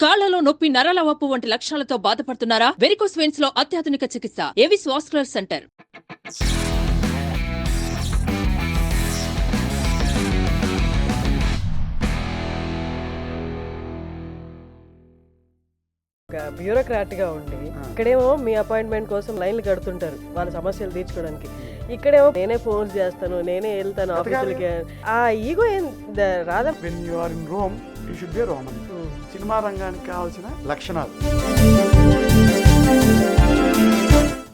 కాళ్లలో నొప్పి, నరాల వాపు వంటి లక్షణాలతో బాధపడుతున్నారా? వెరికోస్ వెయిన్స్ లో అత్యాధునిక చికిత్స ఏవిస్ వాస్కులర్ సెంటర్. ఒక బ్యూరోక్రాట్గా ఉండి ఇక్కడేమో మీ అపాయింట్మెంట్ కోసం లైన్లు కడుతుంటారు వాళ్ళ సమస్యలు తీర్చుకోవడానికి. ఇక్కడేమో నేనే ఫోన్ చేస్తాను, నేనే వెళ్తాను ఆఫీసులకి. ఆ ఈగో ఏం రాదా? When you are in Rome you should be Roman. Cinema రంగానికి కావాల్సిన లక్షణాలు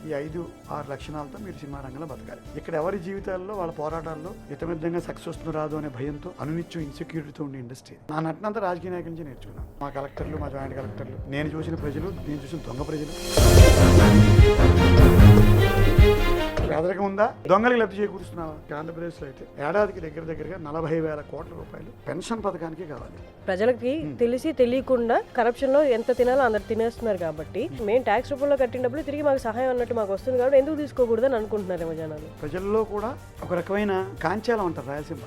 ఈ 5-6 లక్షణాలతో మీరు సినిమా రంగంలో బతకాలి. ఇక్కడ ఎవరి జీవితాల్లో వాళ్ళ పోరాటాల్లో ఇతమిద్దంగా సక్సెస్ వస్తుందో రాదు అనే భయంతో అనునిత్యం ఇన్సెక్యూరిటీతో ఉండే ఇండస్ట్రీ. నా నటనంతా రాజకీయ నాయకుల నుంచి నేర్చుకున్నాను. మా కలెక్టర్లు, మా జాయింట్ కలెక్టర్లు, నేను చూసిన ప్రజలు, నేను చూసిన దొంగ ప్రజలు. పేదరికం ఉందా? దొంగలకి లబ్ధి చేకూరుస్తున్నావా? ఆంధ్రప్రదేశ్లో అయితే ఏడాదికి దగ్గరగా 40,000 కోట్ల రూపాయలు పెన్షన్ పథకానికి కావాలి. ప్రజలకి తెలిసి తెలియకుండా కరప్షన్ లో ఎంత తినాలో అందరు తినేస్తున్నారు. కాబట్టి మేము ట్యాక్స్ రూపంలో కట్టిన డబ్బులు తిరిగి మాకు సహాయం అన్నట్టు మాకు వస్తుంది కాబట్టి ఎందుకు తీసుకోకూడదని అనుకుంటున్నారేమో జనాలు. ప్రజల్లో కూడా ఒక రకమైన కాంచాలం అంటారు రాయలసీమ.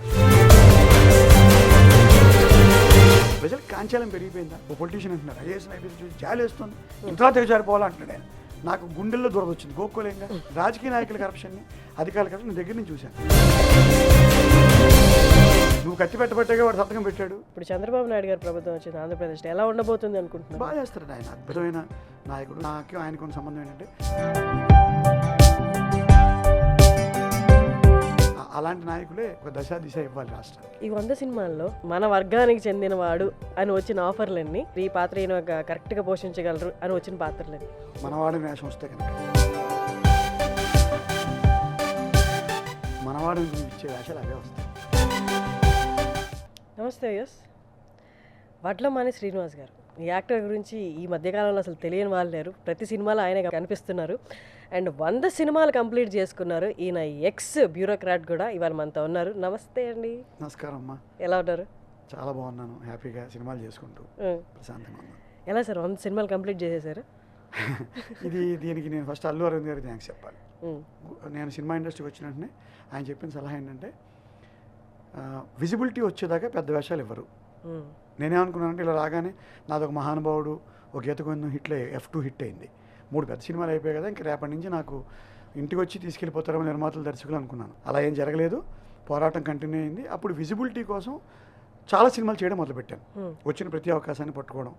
ప్రజలకు కాంచాలం పెరిగిపోయిందా? ఒక పొలిటీషియన్ అంటున్నారు ఐఏఎస్ ఐపీఎస్ చూసి జాలి వేస్తుంది, ఇంట్లో తెగజారిపోవాలంటున్నాడు ఆయన. నాకు గుండెల్లో దూరం వచ్చింది గోక్కోలేంగా. రాజకీయ నాయకుల కరప్షన్ని, అధికారుల కరప్షన్ నేను దగ్గర నుంచి చూశాను. నువ్వు కత్తి పెట్టబట్టేగా వాడు సంతకం పెట్టాడు. ఇప్పుడు చంద్రబాబు నాయుడు గారి ప్రభుత్వం వచ్చింది ఆంధ్రప్రదేశ్లో, ఎలా ఉండబోతుంది అనుకుంటున్నాను? బాగా చేస్తాడు ఆయన, అద్భుతమైన నాయకుడు. నాకు ఆయనకు సంబంధం ఏంటంటే అలాంటి నాయకులే ఒక దిశ ఇవ్వాలి రాష్ట్రానికి. ఈ 100 సినిమాల్లో మన వర్గానికి చెందిన వాడు అని వచ్చిన ఆఫర్లన్నీ, ఈ పాత్ర ఈయన కరెక్ట్గా పోషించగలరు అని వచ్చిన పాత్రలన్నీ, మనవాడి వేషం వస్తే కనుక మనవాడిని ఇచ్చే వేషాలు అవే వస్తాయి. నమస్తే యస్. వడ్లమాని శ్రీనివాస్ గారు, ఈ యాక్టర్ గురించి ఈ మధ్యకాలంలో అసలు తెలియని వాళ్ళు లేరు. ప్రతి సినిమాలో ఆయన కనిపిస్తున్నారు. అండ్ 100 సినిమాలు కంప్లీట్ చేసుకున్నారు. ఈయన ఎక్స్ బ్యూరోక్రాట్ కూడా ఇవాళ మనతో ఉన్నారు. నమస్తే అండి. నమస్కారం అమ్మా. ఎలా ఉన్నారు? చాలా బాగున్నాను, హ్యాపీగా సినిమాలు చేసుకుంటూ ప్రశాంతంగా ఉన్నాను. ఎలా సార్ 100 సినిమాలు కంప్లీట్ చేసేసారు? దీనికి నేను ఫస్ట్ అల్లు అరవింద్ గారికి థ్యాంక్స్ చెప్పాలి. నేను సినిమా ఇండస్ట్రీకి వచ్చిన వెంటనే ఆయన చెప్పిన సలహా ఏంటంటే విజిబిలిటీ వచ్చేదాకా పెద్ద వేషాలు ఇవ్వరు. నేనేమనుకున్నానంటే ఇలా రాగానే నాదొక మహానుభావుడు, ఒక గీత గోవిందం F2 హిట్ అయింది, 3 పెద్ద సినిమాలు అయిపోయాయి కదా, ఇంక రేపటి నుంచి నాకు ఇంటికి వచ్చి తీసుకెళ్ళిపోతారేమో నిర్మాతలు, దర్శకులు అనుకున్నాను. అలా ఏం జరగలేదు, పోరాటం కంటిన్యూ అయింది. అప్పుడు విజిబిలిటీ కోసం చాలా సినిమాలు చేయడం మొదలుపెట్టాను. వచ్చిన ప్రతి అవకాశాన్ని పట్టుకోవడం,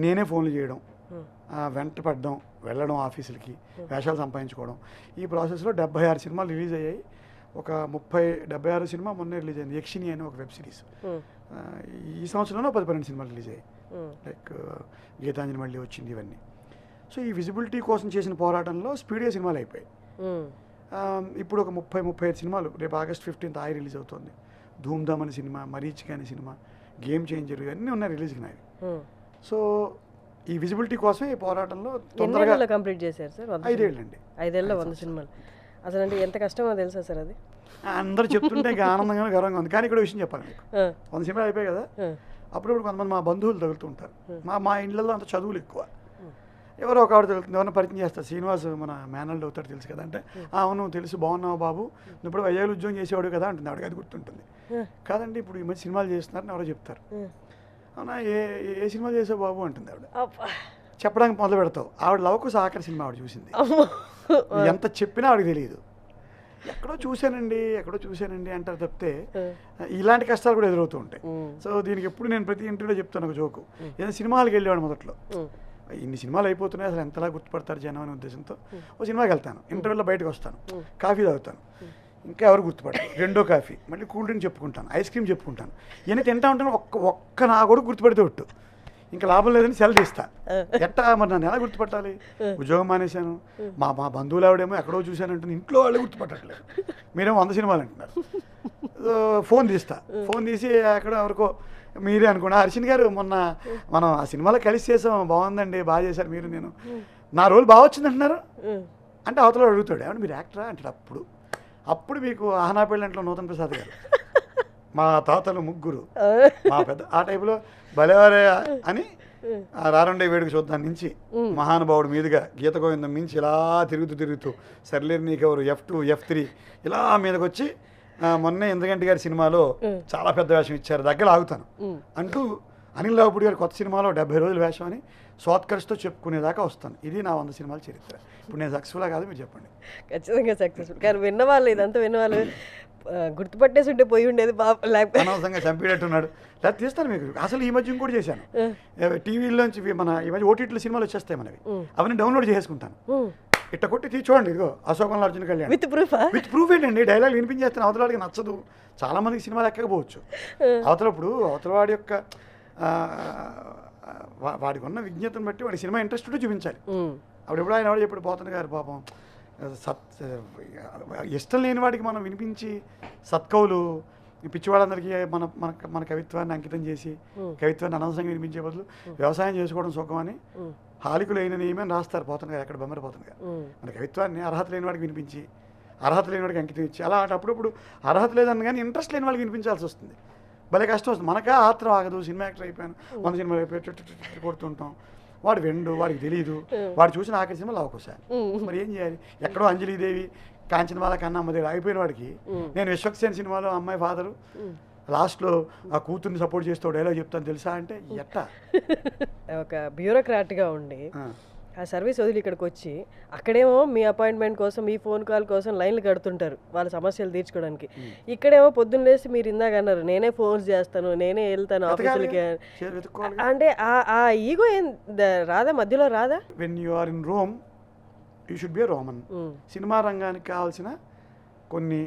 నేనే ఫోన్లు చేయడం, వెంట పడడం, వెళ్ళడం ఆఫీసులకి, వేషాలు సంపాదించుకోవడం. ఈ ప్రాసెస్లో 76 సినిమాలు రిలీజ్ అయ్యాయి. ఒక 76 సినిమా మొన్నే రిలీజ్ అయింది, యక్షిని అని ఒక వెబ్ సిరీస్. ఈ సంవత్సరంలో 10-12 సినిమాలు రిలీజ్ అయ్యాయి, లైక్ గీతాంజలి మళ్ళీ వచ్చింది, ఇవన్నీ. సో ఈ విజిబిలిటీ కోసం చేసిన పోరాటంలో స్పీడ్గా సినిమాలు అయిపోయాయి. ఇప్పుడు ఒక 30-35 సినిమాలు, రేపు August 15th ఆయి రిలీజ్ అవుతుంది. ధూమ్ధామ్ అనే సినిమా, మరీచిక అనే సినిమా, గేమ్ చేంజర్, ఇవన్నీ ఉన్నాయి రిలీజ్కి నావి. సో ఈ విజిబిలిటీ కోసమే ఈ పోరాటంలో తొందరగా కంప్లీట్ చేశారు సార్. 5 ఏళ్ళండి. 5 ఏళ్ళలో 100 సినిమాలు. అసలు అంటే ఎంత కష్టమో తెలుసా సార్ అది? అందరూ చెప్తుంటే ఆనందంగా గర్వంగా ఉంది. కానీ ఇక్కడ విషయం చెప్పాలి మీకు, 100 సినిమాలు అయిపోయాయి కదా, అప్పుడప్పుడు కొంతమంది మా బంధువులు తగులుతూ ఉంటారు. మా ఇళ్ళల్లో అంత చదువులు ఎక్కువ, ఎవరో ఒక ఆవిడ తగులుతుంది, ఎవరైనా పరిచయం చేస్తారు. శ్రీనివాస్ మన మేనల్డ్ అవుతాడు, తెలుసు కదా అంటే, అవును తెలుసు, బాగున్నావు బాబు, నువ్వు ఇప్పుడు వైజాగ్ ఉద్యోగం చేసేవాడు కదా అంటుంది ఆవిడకి. అది గుర్తుంటుంది. కాదండి ఇప్పుడు ఈ మధ్య సినిమాలు చేస్తున్నారని ఎవరో చెప్తారు. అవునా, ఏ సినిమాలు చేసావు బాబు అంటుంది ఆవిడ. చెప్పడానికి మొదలు పెడతావు. ఆవిడ లవకుశ ఆఖరి సినిమా ఆవిడ చూసింది. ఎంత చెప్పినా ఆవిడకి తెలియదు. ఎక్కడో చూశానండి అంటారు తప్పితే ఇలాంటి కష్టాలు కూడా ఎదురవుతూ ఉంటాయి. సో దీనికి ఎప్పుడు నేను ప్రతి ఇంటర్వ్యూలో చెప్తాను ఒక జోకు. ఏదైనా సినిమాలకు వెళ్ళేవాడు మొదట్లో, ఇన్ని సినిమాలు అయిపోతున్నాయి అసలు ఎంతలా గుర్తుపడతారు జనం అనే ఉద్దేశంతో ఓ సినిమాకి వెళ్తాను, ఇంటర్వ్యూలో బయటకు వస్తాను, కాఫీ తాగుతాను, ఇంకా ఎవరు గుర్తుపడతారు, రెండో కాఫీ, మళ్ళీ కూల్ డ్రింక్ చెప్పుకుంటాను, ఐస్ క్రీమ్ చెప్పుకుంటాను, ఇవన్నీ తింటా ఉంటాను. ఒక్క నా కూడా గుర్తుపడితే ఒట్టు, ఇంకా లాభం లేదని సెల్ తీస్తా. ఎట్టా మరి నన్ను ఎలా గుర్తుపట్టాలి? ఉద్యోగం మానేశాను, మా బంధువులు ఆవిడేమో ఎక్కడో చూశానంటుంది, ఇంట్లో వాళ్ళు గుర్తుపట్టట్లేదు, మీరేమో 100 సినిమాలు అంటున్నారు. ఫోన్ తీసి ఎక్కడో ఎవరికో మీరే అనుకోండి, హర్షిన్ గారు మొన్న మనం ఆ సినిమాలో కలిసి చేసాం, బాగుందండి, బాగా చేశారు మీరు, నేను నా రోల్ బాగా వచ్చింది అంటున్నారు అంటే అవతల అడుగుతాడు, ఏమంటే మీరు యాక్టరా అంటాడు. అప్పుడు మీకు ఆహనా పెళ్ళంట్లో నూతన్ ప్రసాద్ గారు, మా తాతలు 3, మా పెద్ద ఆ టైపులో భలేవారే అని రారండే వేడుక చూద్దాం నుంచి మహానుభావుడు మీదుగా గీత గోవిందం మించి ఇలా తిరుగుతూ సర్లేరు నీకెవరు F2 F3 ఇలా మీదకి వచ్చి మొన్నే ఇంద్రగంటి గారి సినిమాలో చాలా పెద్ద వేషం ఇచ్చారు, దగ్గర ఆగుతాను అంటూ అనిల్ రావుపూడి గారు కొత్త సినిమాలో 70 రోజులు వేషం అని స్వాత్కర్షతో చెప్పుకునేదాకా వస్తాను. ఇది నా 100 సినిమాల చరిత్ర. ఇప్పుడు నేను సక్సెస్ఫుల్లా కాదు మీరు చెప్పండి. ఖచ్చితంగా సక్సెస్ఫుల్. కానీ విన్నవాళ్ళు ఇదంతా విన్నవాళ్ళు గుర్తుపట్టేసి ఉంటే పోయి ఉండేది లేకపోతే అనవసరంగా చంపేటట్టున్నాడు. లేదా తీస్తాను మీకు. అసలు ఈ మధ్య ఇంకోటి చేశాను, టీవీలోంచి మన ఈ మధ్య ఓటీటీలో సినిమాలు వచ్చేస్తాయి మనవి, అవన్నీ డౌన్లోడ్ చేసుకుంటాను. ఇట్ట కొట్టి చూడండి, ఇదిగో అశోకంలో అర్జున్ కళ్యాణ్ విత్ ప్రూఫ్ ఏంటండి, డైలాగ్ వినిపించేస్తాను. అవతలవాడికి నచ్చదు, చాలా మందికి సినిమాలు ఎక్కకపోవచ్చు. అవతలవాడి యొక్క వాడికి ఉన్న విజ్ఞతను బట్టి వాడి సినిమా ఇంట్రెస్ట్ చూపించాలి. అప్పుడు ఆయన వాడు చెప్పాడు, పోతన గారు పాపం ఇష్టం లేని వాడికి మనం వినిపించి సత్కవులు పిచ్చివాళ్ళందరికీ మన కవిత్వాన్ని అంకితం చేసి కవిత్వాన్ని అనవసరంగా వినిపించే బదులు వ్యవసాయం చేసుకోవడం సుఖం అని హాలికులు అయిన నియమని రాస్తారు పోతన గారు. ఎక్కడ బొమ్మర పోతన గారు మన కవిత్వాన్ని అర్హత లేని వాడికి వినిపించి అర్హత లేని వాడికి అంకితం ఇచ్చి అలా అప్పుడప్పుడు అర్హత లేదని కానీ ఇంట్రెస్ట్ లేని వాళ్ళకి వినిపించాల్సి వస్తుంది. భలే కష్టం వస్తుంది. మనకా ఆత్రం ఆగదు. సినిమా యాక్టర్ అయిపోయాను, 100 సినిమాలు అయిపోయి కొడుతుంటాం. వాడు వెండు, వాడికి తెలియదు, వాడు చూసిన ఆఖరి సినిమాలు అవకాశాలు. మరి ఏం చేయాలి? ఎక్కడో అంజలీదేవి కాంచనమాల కన్నా అమ్మ దగ్గర ఆగిపోయిన వాడికి నేను విశ్వక్సేన్ సినిమాలో అమ్మాయి ఫాదరు లాస్ట్లో ఆ కూతుర్ని సపోర్ట్ చేస్తూ డైలాగ్ చెప్తాను తెలుసా అంటే ఎట్టా? ఒక బ్యూరోక్రాట్గా ఉండి ఆ సర్వీస్ వదిలి ఇక్కడికి వచ్చి అక్కడేమో మీ అపాయింట్మెంట్ కోసం మీ ఫోన్ కాల్ కోసం లైన్లు కడుతుంటారు వాళ్ళ సమస్యలు తీర్చుకోవడానికి. ఇక్కడేమో పొద్దున్న లేసి మీరు ఇందాక అన్నారు నేనే ఫోన్స్ చేస్తాను, నేనే వెళ్తాను ఆఫీసులకి అంటే ఆ ఈగో ఏం రాదా? మధ్యలో రాదా? When you are in Rome you should be a Roman. Cinema రంగానికి కావాల్సిన కొన్ని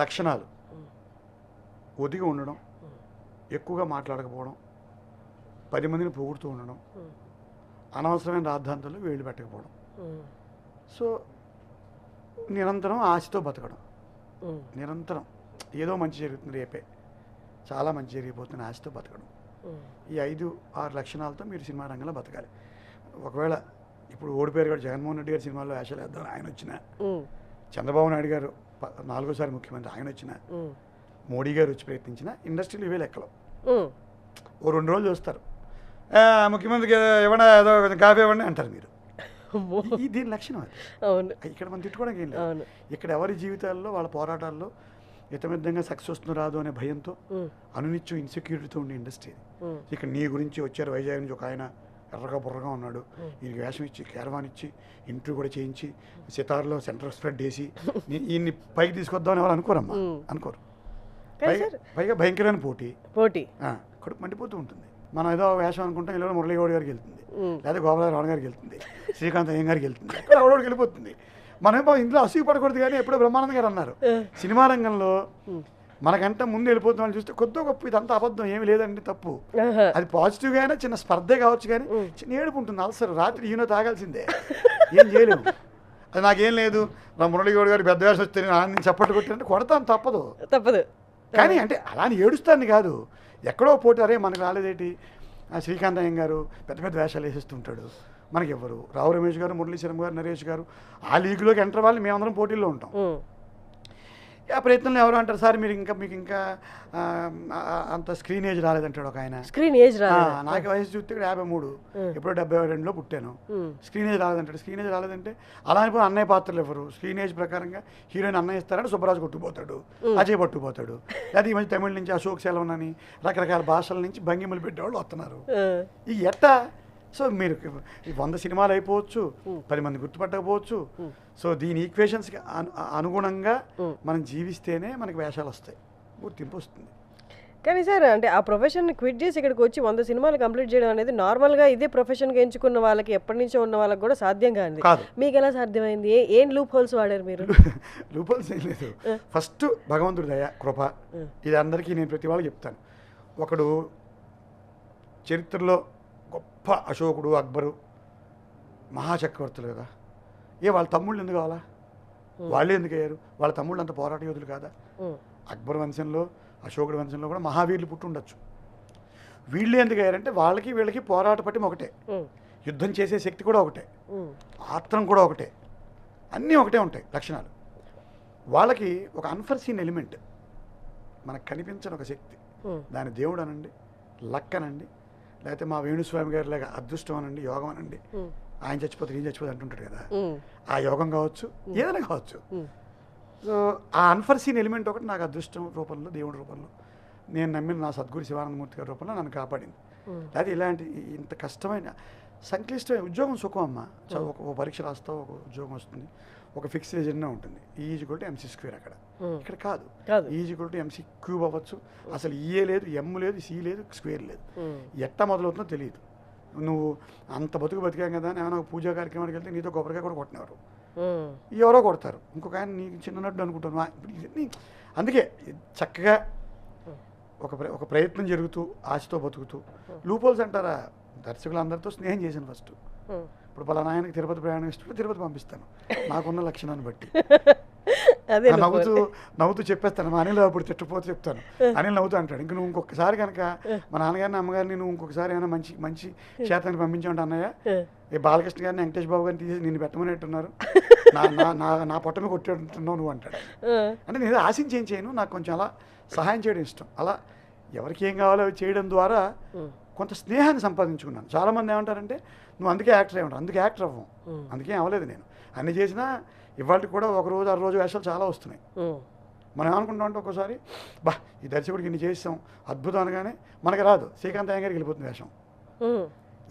లక్షణాలు ఒదిగి ఉండడం, ఎక్కువగా మాట్లాడకపోవడం, 10 మందిని పొగుడుతూ ఉండడం, అనవసరమైన రాద్ధాంతాలు వేళ్ళు పెట్టకపోవడం, సో నిరంతరం ఆశతో బతకడం, నిరంతరం ఏదో మంచి జరుగుతుంది రేపే చాలా మంచి జరిగిపోతుంది ఆశతో బతకడం. ఈ 5-6 లక్షణాలతో మీరు సినిమా రంగంలో బతకాలి. ఒకవేళ ఇప్పుడు ఓడిపోయారు కూడా జగన్మోహన్ రెడ్డి గారి సినిమాలో వేషాలు వేద్దాం ఆయన వచ్చిన, చంద్రబాబు నాయుడు గారు 4వ ముఖ్యమంత్రి ఆయన వచ్చిన, మోడీ గారు వచ్చి ప్రయత్నించిన ఇండస్ట్రీలో ఇవే లెక్కలు. ఓ 2 రోజులు చూస్తారు, ముఖ్యమంత్రికి ఇవ్వండి ఏదో కాఫీ ఇవ్వండి అంటారు మీరు. దీని లక్షణం అది. అవును, ఇక్కడ మనం తిట్టుకోవడానికి ఏం లేదు. ఇక్కడ ఎవరి జీవితాల్లో వాళ్ళ పోరాటాల్లో ఇతమిద్దంగా సక్సెస్ వస్తుందో రాదు అనే భయంతో అనునిత్యం ఇన్సెక్యూరిటీతో ఉండే ఇండస్ట్రీ. ఇక్కడ నీ గురించి వచ్చారు వైజాగ్ నుంచి ఒక ఆయన ఎర్రగా బుర్రగా ఉన్నాడు, ఈయనకి వేషం ఇచ్చి క్యారవాన్ ఇచ్చి ఇంటర్వ్యూ కూడా చేయించి సితార్లో సెంటర్ స్ప్రెడ్ చేసి ఈయన్ని పైకి తీసుకొద్దామని ఎవరు అనుకోరమ్మా, అనుకోరు. పైగా భయంకరమైన పోటీ కడుపు మండిపోతూ ఉంటుంది. మనం ఏదో వేషం అనుకుంటాం, ఇలా మురళీగౌడ్ గారికి వెళ్తుంది, లేదా గోపాల రావణ గారికి వెళ్తుంది, శ్రీకాంత్ అయ్యం గారికి వెళ్తుంది, ఎవడోడికి వెళ్ళిపోతుంది. మనమేమో ఇందులో అసూయ పడకూడదు. కానీ ఎప్పుడో బ్రహ్మానంద గారు అన్నారు, సినిమా రంగంలో మనకంటే ముందు వెళ్ళిపోతున్న వాళ్ళు చూస్తే కొద్దిగా గొప్ప ఇదంతా అబద్ధం ఏమి లేదండి, తప్పు. అది పాజిటివ్గా అయినా చిన్న స్పర్ధే కావచ్చు, కానీ చిన్న ఏడుపు ఉంటుంది. అలసరు రాత్రి ఈయన తాగాల్సిందే, ఏం చేయలేము. అది నాకేం లేదు, నా మురళీగౌడ్ గారు పెద్ద వేషం వస్తే నేను చప్పట్లు కొట్టినంటే కొడతాను, తప్పదు. కానీ అంటే అలా ఏడుస్తాను కాదు, ఎక్కడో పోటీ. అరే మనకు రాలేదేంటి, శ్రీకాంత్ అయ్యం గారు పెద్ద పెద్ద వేషాలు వేసేస్తుంటాడు, మనకి ఎవరు రావు రమేష్ గారు, మురళీశ్వరం గారు, నరేష్ గారు ఆ లీగ్లోకి ఎంటర్ వాళ్ళు మేమందరం పోటీల్లో ఉంటాం. ఆ ప్రయత్నంలో ఎవరు అంటారు, సార్ మీకు ఇంకా అంత స్క్రీన్ ఏజ్ రాలేదంటాడు ఒక ఆయన. స్క్రీన్ ఏజ్ నాకు వయసు చూస్తే ఇక్కడ 53, ఎప్పుడో 72లో పుట్టాను. స్క్రీన్ ఏజ్ రాలేదంటాడు. స్క్రీన్ ఏజ్ రాలేదంటే అలా అని అన్నయ్య పాత్రలు ఎవరు స్క్రీన్ ఏజ్ ప్రకారంగా హీరోయిన్ అన్నయ్య ఇస్తారంటే సుబ్బరాజు కొట్టుకుపోతాడు, అజయ్ పట్టుకుపోతాడు. లేదా ఈ మధ్య తమిళ నుంచి అశోక్ సెలవన్ అని రకరకాల భాషల నుంచి భంగిమలు పెట్టేవాళ్ళు వస్తున్నారు. ఈ ఎట్టా సో మీరు 100 సినిమాలు అయిపోవచ్చు, 10 మంది గుర్తుపట్టకపోవచ్చు. సో దీని ఈక్వేషన్స్కి అనుగుణంగా మనం జీవిస్తేనే మనకి వేషాలు వస్తాయి, గుర్తింపు వస్తుంది. కానీ సార్ అంటే ఆ ప్రొఫెషన్ని క్విట్ చేసి ఇక్కడికి వచ్చి 100 సినిమాలు కంప్లీట్ చేయడం అనేది నార్మల్గా ఇదే ప్రొఫెషన్గా ఎంచుకున్న వాళ్ళకి ఎప్పటి నుంచో ఉన్న వాళ్ళకి కూడా సాధ్యం కాదు. మీకు ఎలా సాధ్యమైంది? ఏం లూప్ హోల్స్ వాడారు మీరు? లూప్ హోల్స్ ఏం లేదు. ఫస్ట్ భగవంతుడి దయ, కృప. ఇది అందరికీ నేను ప్రతి వాళ్ళకి చెప్తాను. ఒకడు చరిత్రలో గొప్ప అశోకుడు, అక్బరు మహాచక్రవర్తులు కదా, వాళ్ళ తమ్ముళ్ళు ఎందుకు కావాలా? వాళ్ళే ఎందుకు అయ్యారు? వాళ్ళ తమ్ముళ్ళు అంత పోరాట యోధులు కాదా? అక్బర్ వంశంలో, అశోకుడి వంశంలో కూడా మహావీరులు పుట్టి ఉండొచ్చు. వీళ్ళే ఎందుకు అయ్యారంటే వాళ్ళకి వీళ్ళకి పోరాట పట్టిమ ఒకటే, యుద్ధం చేసే శక్తి కూడా ఒకటే, ఆత్రం కూడా ఒకటే, అన్నీ ఒకటే ఉంటాయి లక్షణాలు. వాళ్ళకి ఒక అన్ఫర్సీన్ ఎలిమెంట్, మనకు కనిపించని ఒక శక్తి, దాని దేవుడు అనండి, లక్ అనండి, లేకపోతే మా వేణుస్వామి గారి లాగా అదృష్టం అనండి, యోగం అనండి, ఆయన చచ్చిపోతే నేను చచ్చిపోతే అంటుంటాడు కదా, ఆ యోగం కావచ్చు, ఏదైనా కావచ్చు. సో ఆ అన్ఫర్సీన్ ఎలిమెంట్ ఒకటి నాకు అదృష్టం రూపంలో, దేవుడి రూపంలో, నేను నమ్మిన నా సద్గురు శివానందమూర్తి గారి రూపంలో నన్ను కాపాడింది. అది ఇలాంటి ఇంత కష్టమైన సంక్లిష్టమైన ఉద్యోగం సుఖం అమ్మ. చదువు ఒక పరీక్ష రాస్తావు, ఒక ఉద్యోగం వస్తుంది, ఒక ఫిక్స్ ఏజెండా ఉంటుంది. ఈజ్ MC² అక్కడ. ఇక్కడ కాదు, ఈజ్ MC³ అవ్వచ్చు. అసలు ఈఏ లేదు, ఎమ్ లేదు, సి లేదు, స్క్వేర్ లేదు. ఎట్టా మొదలవుతుందో తెలియదు. నువ్వు అంత బతికాం కదా అని ఏమైనా పూజా కార్యక్రమానికి వెళ్తే నీతో కొబ్బరికాయ కూడా కొట్టినవారు, ఎవరో కొడతారు, ఇంకొక ఆయన నీకు చిన్నట్టు అనుకుంటాను. అందుకే చక్కగా ఒక ప్రయత్నం జరుగుతూ ఆశతో బతుకుతూ. లూపోల్స్ అంటారా, దర్శకులు అందరితో స్నేహం చేశాను ఫస్ట్. ఇప్పుడు పలానా ఆయనకి తిరుపతి ప్రయాణం ఇష్టం, తిరుపతి పంపిస్తాను నాకున్న లక్షణాన్ని బట్టి. నవ్వుతూ చెప్పేస్తాను. మా అనిల్ అప్పుడు తిట్టపోతే చెప్తాను, అనిల్ నవ్వుతూ అంటాడు, ఇంక నువ్వు ఇంకొకసారి కనుక మా నాన్నగారిని అమ్మగారిని నువ్వు ఇంకొకసారి ఏమైనా మంచి క్షేత్రానికి పంపించామంటే అన్నయ్య, ఈ బాలకృష్ణ గారిని వెంకటేష్ బాబు గారిని తీసి నేను పెట్టమనేట్టున్నారు, నా పొట్టమే కొట్టేట్టున్నావు నువ్వు అంటాడు. అంటే నేను ఆశించి ఏం చేయను, నాకు కొంచెం అలా సహాయం చేయడం ఇష్టం. అలా ఎవరికి ఏం కావాలో అవి చేయడం ద్వారా కొంత స్నేహాన్ని సంపాదించుకున్నాను. చాలామంది ఏమంటారంటే నువ్వు అందుకే యాక్టర్ అయ్యావు, అందుకే యాక్టర్ అవ్వం. అందుకే అవ్వలేదు నేను. అన్ని చేసినా ఇవాళకి కూడా ఒక రోజు 6 రోజు వేషాలు చాలా వస్తున్నాయి. మనం ఏమనుకుంటాం అంటే ఒక్కోసారి ఈ దర్శకుడికి ఇన్ని చేస్తాం అద్భుతం అనగానే మనకి రాదు, శ్రీకాంత్ అయ్య గారికి వెళ్ళిపోతుంది వేషం.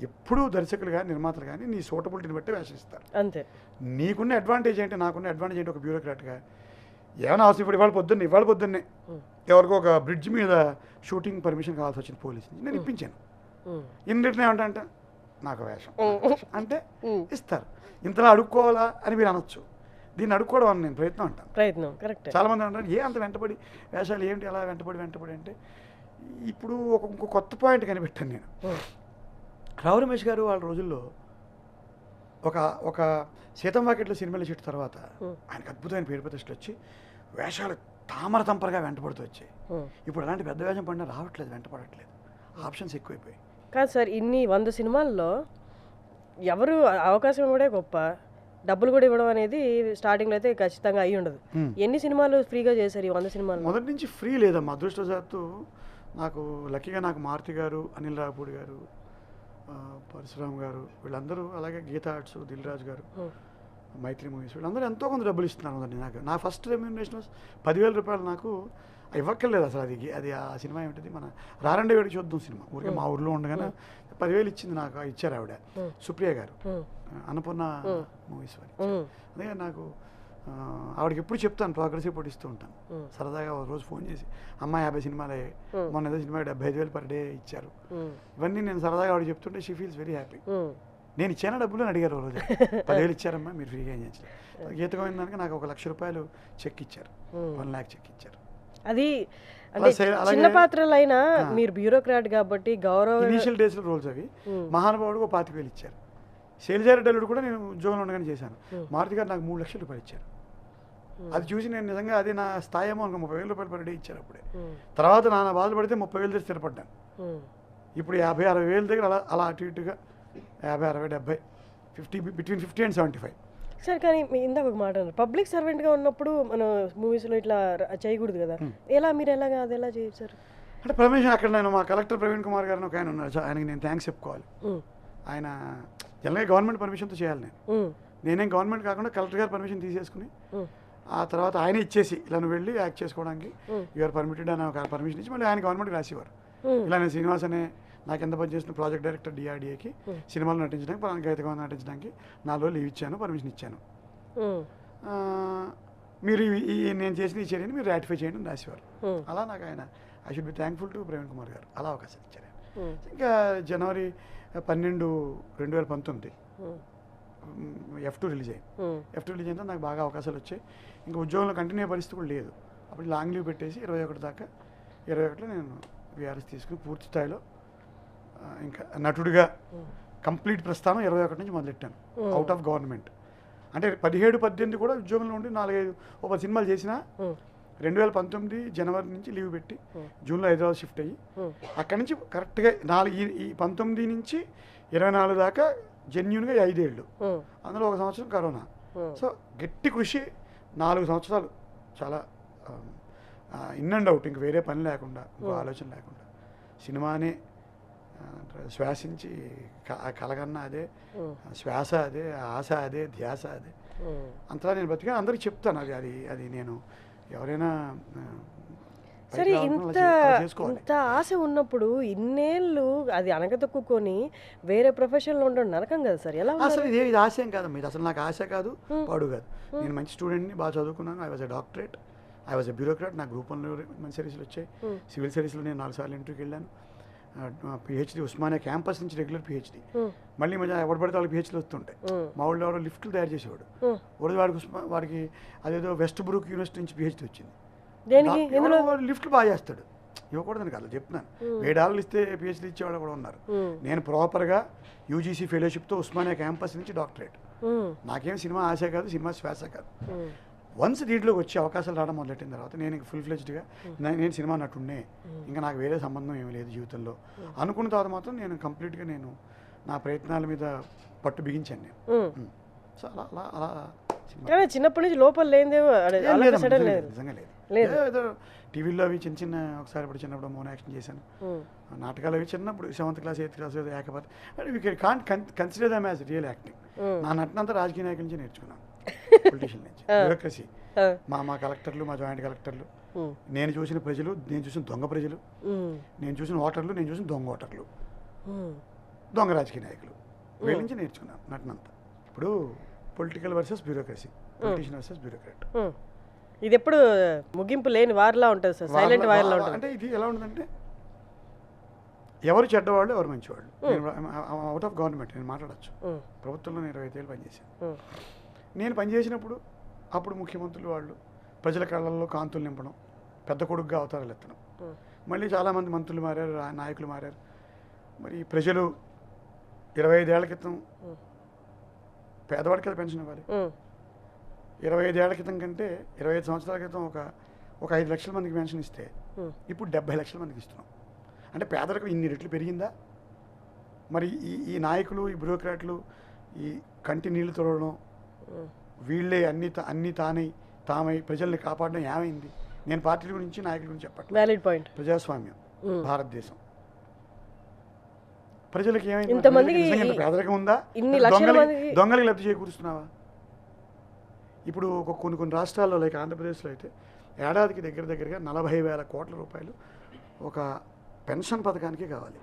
ఎప్పుడూ దర్శకులు కానీ నిర్మాతలు కానీ నీ సూటబిలిటీని బట్టి వేషం ఇస్తారు. అంతే. నీకున్న అడ్వాంటేజ్ ఏంటి, నాకున్న అడ్వాంటేజ్ ఏంటి, ఒక బ్యూరోక్రాట్గా ఏమైనా అవసరం. ఇప్పుడు ఇవాళ పొద్దున్నే ఎవరికో ఒక బ్రిడ్జ్ మీద షూటింగ్ పర్మిషన్ కావాల్సి వచ్చింది పోలీస్ నుంచి, నేను ఇప్పించాను. ఇన్ రిటర్న్ ఏమంటా నాకు వేషం అంటే ఇస్తారు. ఇంతలా అడుక్కోవాలా అని మీరు అనొచ్చు, దీన్ని అడుక్కోవడం అని నేను ప్రయత్నం కరెక్ట్. చాలామంది అంటారు అంత వెంటబడి వేషాలు ఏంటి అలా వెంటబడి అంటే. ఇప్పుడు ఇంకో కొత్త పాయింట్ కనిపెట్టాను నేను. రావు రమేష్ గారు వాళ్ళ రోజుల్లో ఒక సీతం వాకిట్లో సినిమాలు చెట్టు తర్వాత ఆయనకు అద్భుతమైన పేరు ప్రతిష్టలు వచ్చి వేషాలు తామర తంపరగా వెంటబడుతూ వచ్చాయి. ఇప్పుడు అలాంటి పెద్ద వేషం పడినా రావట్లేదు, వెంటపడట్లేదు, ఆప్షన్స్ ఎక్కువైపోయాయి. కాదు సార్, ఇన్ని 100 సినిమాల్లో ఎవరు అవకాశం ఇవ్వడే గొప్ప, డబ్బులు కూడా ఇవ్వడం అనేది స్టార్టింగ్లో అయితే ఖచ్చితంగా అయ్యి ఉండదు. ఎన్ని సినిమాలు ఫ్రీగా చేశారు ఈ 100 సినిమాలు? మొదటి నుంచి ఫ్రీ లేదమ్మా. అదృష్టవశాత్తు నాకు లక్కీగా నాకు మారుతి గారు, అనిల్ రావుపూడి గారు, పరశురామ్ గారు, వీళ్ళందరూ, అలాగే గీతా ఆర్ట్స్, దిల్ రాజు గారు, మైత్రి మూవీస్, వీళ్ళందరూ ఎంతో కొంత డబ్బులు ఇస్తున్నారు మొదటి. నాకు నా ఫస్ట్ రెమ్యూనరేషన్ 10,000 రూపాయలు నాకు ఇవ్వక్కర్లేదు అసలు. అది ఆ సినిమా ఏమిటది, మన రారండే వేడికి చూద్దాం సినిమా, ఊరికే మా ఊర్లో ఉండగానే 10,000 ఇచ్చింది నాకు, ఇచ్చారు ఆవిడ, సుప్రియ గారు, అన్నపూర్ణ మూవీస్ వారి. అదే నాకు ఆవిడకి ఎప్పుడు చెప్తాను, ప్రోగ్రెస్ రిపోర్ట్ ఇస్తూ ఉంటాను సరదాగా. ఒక రోజు ఫోన్ చేసి, అమ్మాయి 50 సినిమాలే, మొన్న ఏదో సినిమా 75,000 పర్ డే ఇచ్చారు. ఇవన్నీ నేను సరదాగా ఆవిడ చెప్తుంటే షీ ఫీల్స్ వెరీ హ్యాపీ. నేను ఇచ్చాను డబ్బులు అని అడిగారు రోజు. 10,000 ఇచ్చారమ్మా, మీరు ఫ్రీగా ఏం చేయాలి. గీత గోవిందానికి నాకు 1,00,000 రూపాయలు చెక్ ఇచ్చారు, 1 lakh చెక్ ఇచ్చారు. అది చిన్న పాత్రలైనా మీరు బ్యూరోక్రాట్ కాబట్టి గౌరవ ఇనిషియల్ డేస్లో రోల్స్ అవి. మహానుభావుడు 25,000 ఇచ్చారు. శైలజారెడ్డి అల్లుడు కూడా నేను ఉద్యోగంలో ఉండగానే చేశాను. మారుతి గారు నాకు 3 లక్షల రూపాయలు ఇచ్చారు. అది చూసి నేను నిజంగా అది నా స్థాయి ఏమో అనుకో, 30,000 రూపాయలు పర్ డే ఇచ్చారు అప్పుడే. తర్వాత నా బాధలు పడితే 30,000 దగ్గర స్థిరపడ్డాను. ఇప్పుడు 50,000-60,000 దగ్గర అలా అటు ఇటుగా 50, 60, 70, 50, బిట్వీన్ 50 and 75. సార్, కానీ ఇందాక ఒక మాట అన్నారు, పబ్లిక్ సర్వెంట్గా ఉన్నప్పుడు మనం మూవీస్లో ఇట్లా చేయకూడదు కదా, మీరు ఎలాగా అది ఎలా చేయరు సార్? అంటే పర్మిషన్ అక్కడ నేను మా కలెక్టర్ ప్రవీణ్ కుమార్ గారిని ఒక ఆయన ఉన్నారు, ఆయనకి నేను థ్యాంక్స్ చెప్పుకోవాలి. ఆయన జనరల్గా గవర్నమెంట్ పర్మిషన్తో చేయాలి. నేనేం గవర్నమెంట్ కాకుండా కలెక్టర్ గారు పర్మిషన్ తీసేసుకుని ఆ తర్వాత ఆయన ఇచ్చేసి ఇలా నువ్వు వెళ్ళి యాక్ట్ చేసుకోవడానికి యూఆర్ పర్మిటెడ్ అని ఒక పర్మిషన్ ఇచ్చి మళ్ళీ ఆయన గవర్నమెంట్కి రాసేవారు. ఇలా నేను శ్రీనివాస్ అనే నాకు ఎంత పని చేసిన ప్రాజెక్ట్ డైరెక్టర్ DRDAకి సినిమాలు నటించడానికి, గీతగా నటించడానికి 4 రోజులు లీవ్ ఇచ్చాను, పర్మిషన్ ఇచ్చాను. మీరు నేను చేసిన ఈ చర్యని మీరు రాటిఫై చేయండి అని రాసేవారు. అలా నాకు ఆయన I should be thankful to Praveen Kumar గారు, అలా అవకాశం ఇచ్చారు. ఇంకా జనవరి 12, 2019 F2 రిలీజ్ అయింది. F2 రిలీజ్ అయిన నాకు బాగా అవకాశాలు వచ్చాయి. ఇంకా ఉద్యోగంలో కంటిన్యూ అయ్యే పరిస్థితి కూడా లేదు. అప్పుడు లాంగ్ లీవ్ పెట్టేసి 21 దాకా, 21లో నేను VRS తీసుకుని పూర్తి స్థాయిలో ఇంకా నటుడిగా కంప్లీట్ ప్రస్థానం 21 నుంచి మొదలెట్టాను, అవుట్ ఆఫ్ గవర్నమెంట్. అంటే 17, 18 కూడా ఉద్యోగంలో ఉండి 4-5 సినిమాలు చేసిన. 2019 జనవరి నుంచి లీవ్ పెట్టి జూన్లో హైదరాబాద్ షిఫ్ట్ అయ్యి అక్కడి నుంచి కరెక్ట్గా 19 నుంచి 24 దాకా జెన్యున్గా 5 ఏళ్ళు, అందులో 1 సంవత్సరం కరోనా. సో గట్టి కృషి 4 సంవత్సరాలు చాలా ఇన్ అండ్ అవుట్, ఇంక వేరే పని లేకుండా, ఇంకో ఆలోచన లేకుండా సినిమానే శ్వాసించి కలగన్నా అదే, శ్వాస అదే, ఆశ అదే, ధ్యాస అదే, అంతలా నేను బతికా. అందరికి చెప్తాను అది నేను ఎవరైనా సరే ఇంత ఇంత ఆశ ఉన్నప్పుడు ఇన్నేళ్ళు అది అనగతొక్కుని వేరే ప్రొఫెషన్లో ఉండడం నరకం కదా సార్, ఎలా అసలు ఇది ఆశయం కాదు మీరు, అసలు నాకు ఆశ కాదు పాడు కాదు. నేను మంచి స్టూడెంట్ని, బాగా చదువుకున్నాను. I was a doctorate, I was a bureaucrat. నా గ్రూప్ 1లో మంచి సర్వీసులు వచ్చాయి. సివిల్ సర్వీస్లో నేను 4 సార్లు ఇంటర్వ్యూకి వెళ్ళాను. పిహెచ్డీ ఉస్మానియా క్యాంపస్ నుంచి రెగ్యులర్ పిహెచ్డీ. మళ్ళీ మధ్య ఎవరు పడితే వాళ్ళకి పిహెచ్డీలు వస్తుంటాయి. మా ఊళ్ళో ఎవరో లిఫ్ట్లు తయారు చేసేవాడు. వాడికి అదేదో వెస్ట్ బ్రూక్ యూనివర్సిటీ నుంచి పిహెచ్డీ వచ్చింది. లిఫ్ట్లు బాగా చేస్తాడు, ఇవ్వకూడదని కాదు చెప్తున్నాను. $7 ఇస్తే పిహెచ్డీ ఇచ్చేవాళ్ళు కూడా ఉన్నారు. నేను ప్రాపర్గా యూజీసీ ఫెలోషిప్తో ఉస్మానియా క్యాంపస్ నుంచి డాక్టరేట్. నాకేం సినిమా ఆశ కాదు, సినిమా శ్వాస కాదు. వన్స్ దీంట్లోకి వచ్చి అవకాశాలు రావడం మొదలెట్టిన తర్వాత నేను ఫుల్ ఫ్లెజ్డ్గా నేను సినిమా నటున్నే, ఇంకా నాకు వేరే సంబంధం ఏమీ లేదు జీవితంలో అనుకున్న తర్వాత మాత్రం నేను కంప్లీట్గా నేను నా ప్రయత్నాల మీద పట్టు బిగించాను నేను. సో అలా అలా అలా చిన్నప్పటి నుంచి లోపల లేదేమో నిజంగా లేదు. ఏదో టీవీలో అవి చిన్న చిన్న ఒకసారి ఇప్పుడు చిన్నప్పుడు మోన్ యాక్షన్ చేశాను. నాటకాలు అవి చిన్నప్పుడు 7th క్లాస్ 8th క్లాస్ ఏకపోతే consider them as real acting. నా నటనంతా రాజకీయ నాయకుల నుంచి నేర్చుకున్నాను, పొలిటీషియన్ నుంచి, బ్యూరోక్రసీ. మా కలెక్టర్లు, మా జాయింట్ కలెక్టర్లు, నేను చూసిన ప్రజలు, నేను చూసిన దొంగ ప్రజలు, నేను చూసిన ఓటర్లు, నేను చూసిన దొంగ ఓటర్లు, దొంగ రాజకీయ నాయకులు, వీళ్ళ నుంచి నేర్చుకున్నాను నటనంతా. ఇప్పుడు political versus bureaucracy, politician versus bureaucrat. ఇది ఎప్పుడు ముగింపు లేని వారిలా ఉంటుంది సార్, సైలెంట్ వారిలా ఉంటుంది. అంటే ఇది ఎలా ఉంటుందంటే ఎవరు చెడ్డవాళ్ళు, ఎవరు మంచివాళ్ళు. నేను అవుట్ ఆఫ్ గవర్నమెంట్ నేను మాట్లాడచ్చు. ప్రభుత్వంలో నేను 25 ఏళ్ళు పనిచేశాను. నేను పనిచేసినప్పుడు అప్పుడు ముఖ్యమంత్రులు వాళ్ళు ప్రజల కళ్ళల్లో కాంతులు నింపడం, పెద్ద కొడుకుగా అవతారాలు ఎత్తడం. మళ్ళీ చాలామంది మంత్రులు మారారు, నాయకులు మారారు. మరి ప్రజలు 25 ఏళ్ల క్రితం పేదవాడికి కదా పెన్షన్ ఇవ్వాలి. 25 ఏళ్ల క్రితం కంటే 25 సంవత్సరాల క్రితం ఒక 5 లక్షల మందికి పెన్షన్ ఇస్తే ఇప్పుడు 70 లక్షల మందికి ఇస్తున్నాం. అంటే పేదరికం ఇన్ని రెట్లు పెరిగిందా? మరి ఈ నాయకులు, ఈ బ్యూరోక్రాట్లు ఈ కంటి నీళ్లు తొలగడం, వీళ్ళే అన్ని తామై ప్రజల్ని కాపాడడం ఏమైంది? నేను పార్టీల గురించి, నాయకుల గురించి చెప్పట్లేదు. Valid point. ప్రజాస్వామ్యం భారతదేశం, ప్రజలకు ఏమైంది? పేదరికం ఉందా? దొంగలకి లబ్ధి చేకూరుస్తున్నావా? ఇప్పుడు కొన్ని రాష్ట్రాల్లో లైక్ ఆంధ్రప్రదేశ్లో అయితే ఏడాదికి దగ్గరగా 40,000 కోట్ల రూపాయలు ఒక పెన్షన్ పథకానికి కావాలి.